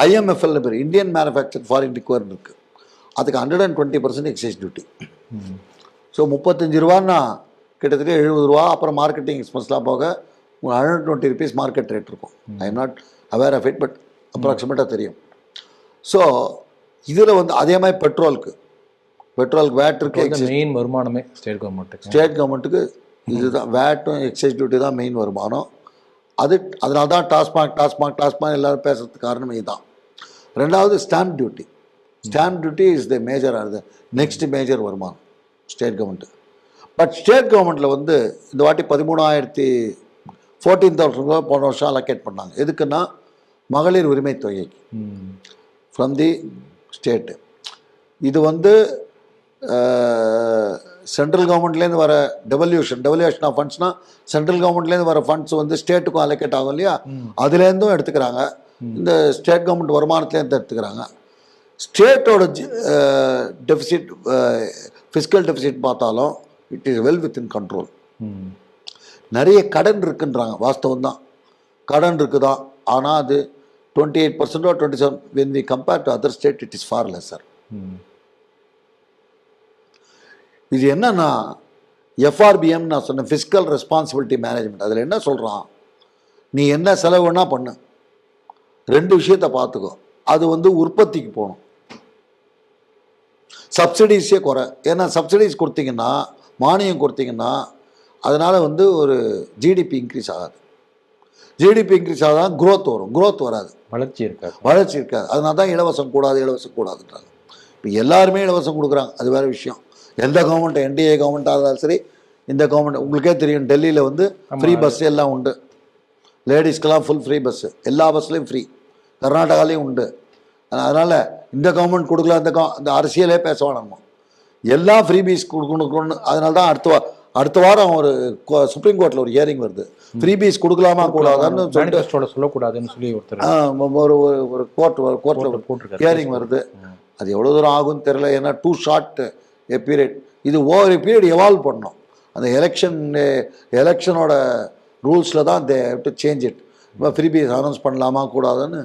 Speaker 2: ஐஎம்எஃப்எல்னு பேர், இந்தியன் மேனுஃபேக்சர் ஃபாரின் லிக்வர்னு இருக்குது. அதுக்கு 120% எக்ஸைஸ் டியூட்டி. ஸோ 35 ரூபான்னா கிட்டத்தட்ட 70 ரூபா. அப்புறம் மார்க்கெட்டிங் எக்ஸ்பென்ஸ்லாம் போக 120 rupees மார்க்கெட் ரேட் இருக்கும். I am not aware of it, but அப்ராக்சிமேட்டாக தெரியும். ஸோ இதில் அதே மாதிரி பெட்ரோலுக்கு வேட் இருக்குது.
Speaker 1: மெயின் வருமானமே ஸ்டேட்
Speaker 2: கவர்மெண்ட்டுக்கு இதுதான், வேட்டும் எக்ஸைஸ் டியூட்டி தான் மெயின் வருமானம். அதனால தான் டாஸ்மாக் எல்லோரும் பேசுறதுக்கு காரணம் இதுதான். ரெண்டாவது stamp duty is the major, அது நெக்ஸ்ட் மேஜர் வருமானம் ஸ்டேட் கவர்மெண்ட்டு. பட் ஸ்டேட் கவர்மெண்ட்டில் இந்த வாட்டி 14,000 ரூபா போன வருஷம் அலோகேட் பண்ணாங்க. எதுக்குன்னா மகளிர் உரிமை தொகைக்கு ஃப்ரம் தி ஸ்டேட்டு. இது சென்ட்ரல் கவர்மெண்ட்லேருந்து வர டெவல்யூஷன் ஆஃப் ஃபண்ட்ஸ்னால் சென்ட்ரல் கவர்மெண்ட்லேருந்து வர ஃபண்ட்ஸ் வந்து ஸ்டேட்டுக்கும் அலோகேட் ஆகும் இல்லையா, அதுலேருந்தும் எடுத்துக்கிறாங்க. இந்த ஸ்டேட் கவர்மெண்ட் வருமானத்துலேருந்து எடுத்துக்கிறாங்க. ஸ்டேட்டோட டெபிசிட் ஃபிஸ்கல் டெபிசிட் பார்த்தாலும் it is well with in control. நிறைய கடன் இருக்குன்றாங்க, வாஸ்தவம் தான், கடன் இருக்குதான். ஆனால் அது 28% or 27%. when we compare to other state it is far lesser. இது என்னன்னா FRBM நான் சொன்னேன், ஃபிஸ்கல் ரெஸ்பான்சிபிலிட்டி மேனேஜ்மெண்ட். அதில் என்ன சொல்கிறான், நீ என்ன செலவுன்னா பண்ணு, 2 விஷயத்தை பார்த்துக்கோ. அது வந்து உற்பத்திக்கு போகணும், சப்சிடிஸே குறை. ஏன்னா சப்சிடிஸ் கொடுத்தீங்கன்னா, மானியம் கொடுத்தீங்கன்னா, அதனால் வந்து ஒரு ஜிடிபி இன்க்ரீஸ் ஆகாது. ஜிடிபி இன்க்ரீஸ் ஆகாதான் க்ரோத் வரும், க்ரோத் வராது, வளர்ச்சி இருக்காது. அதனால தான் இலவசம் கூடாதுன்றாங்க. இப்போ எல்லாருமே இலவசம் கொடுக்குறாங்க, அது வேறு விஷயம். எந்த கவர்மெண்ட், NDA கவர்மெண்ட்டாக இருந்தாலும் சரி, இந்த கவர்மெண்ட் உங்களுக்கே தெரியும், டெல்லியில் வந்து ஃப்ரீ பஸ் எல்லாம் உண்டு, லேடிஸ்க்கெல்லாம் ஃபுல் ஃப்ரீ பஸ்ஸு, எல்லா பஸ்லேயும் ஃப்ரீ, கர்நாடகாலேயும் உண்டு. அதனால் இந்த கவர்மெண்ட் கொடுக்கல, அந்த அரசியலே பேச நம்ம எல்லாம் ஃப்ரீ பீஸ் கொடுக்கணும்னு. அதனால தான் அடுத்த வாரம் ஒரு சுப்ரீம் கோர்ட்டில் ஒரு ஹியரிங் வருது, ஃப்ரீ பீஸ் கொடுக்கலாமா கூடாதான்னு சொல்லக்கூடாதுன்னு சொல்லி ஒரு கோர்ட்டில் ஹியரிங் வருது. அது எவ்வளோ தூரம் ஆகும்னு தெரியல, ஏன்னா டூ ஷார்ட் எ பீரியட். இது ஓவர் எ பீரியட் எவால்வ் பண்ணணும். அந்த எலெக்ஷனோட ரூல்ஸில் தான் they have to change it. இப்போ ஃப்ரீ பீஸ் அனௌன்ஸ் பண்ணலாமா கூடாதுன்னு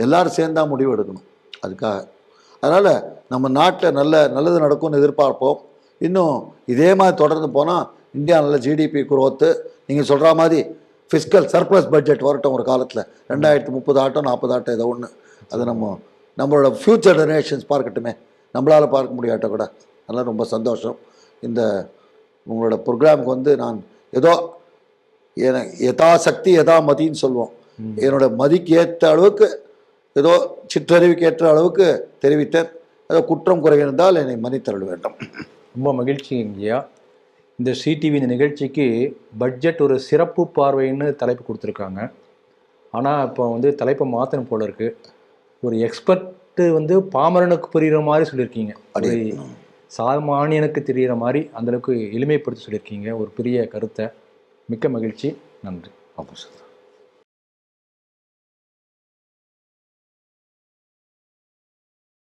Speaker 2: எல்லோரும் சேர்ந்தா முடிவு எடுக்கணும் அதுக்காக. அதனால் நம்ம நாட்டில் நல்லது நடக்கும்னு எதிர்பார்ப்போம். இன்னும் இதே மாதிரி தொடர்ந்து போனால் இந்தியா நல்ல ஜிடிபி குரோத்து, நீங்கள் சொல்கிற மாதிரி ஃபிஸ்கல் சர்ப்ளஸ் பட்ஜெட் வரட்டும் ஒரு காலத்தில், 2030 ஆட்டம் 40 ஆட்டம் ஏதோ ஒன்று. அது நம்மளோட ஃப்யூச்சர் ஜெனரேஷன்ஸ் பார்க்கட்டுமே, நம்மளால் பார்க்க முடியாட்ட கூட. அதெல்லாம் ரொம்ப சந்தோஷம். இந்த உங்களோட ப்ரோக்ராமுக்கு வந்து நான் ஏதோ யதா சக்தி யதா மதின்னு சொல்லுவோம், என்னோட மதிக்கு ஏற்ற அளவுக்கு, ஏதோ சிற்றறிவுக்கு ஏற்ற அளவுக்கு தெரிவித்தேன். ஏதோ குற்றம் குறை இருந்தால் என்னை மன்னித்தருள வேண்டும்.
Speaker 1: ரொம்ப மகிழ்ச்சி ஐயா. இந்த CTV இந்த நிகழ்ச்சிக்கு பட்ஜெட் ஒரு சிறப்பு பார்வைன்னு தலைப்பு கொடுத்துருக்காங்க. ஆனால் இப்போ வந்து தலைப்பை மாற்றணும் போல இருக்குது. ஒரு எக்ஸ்பர்ட்டு வந்து பாமரனுக்கு புரிகிற மாதிரி சொல்லியிருக்கீங்க, ஒரு சாமானியனுக்கு தெரிகிற மாதிரி அந்தளவுக்கு எளிமைப்படுத்தி சொல்லியிருக்கீங்க ஒரு பெரிய கருத்தை. மிக்க மகிழ்ச்சி, நன்றி.
Speaker 2: ஆமாம் சார்.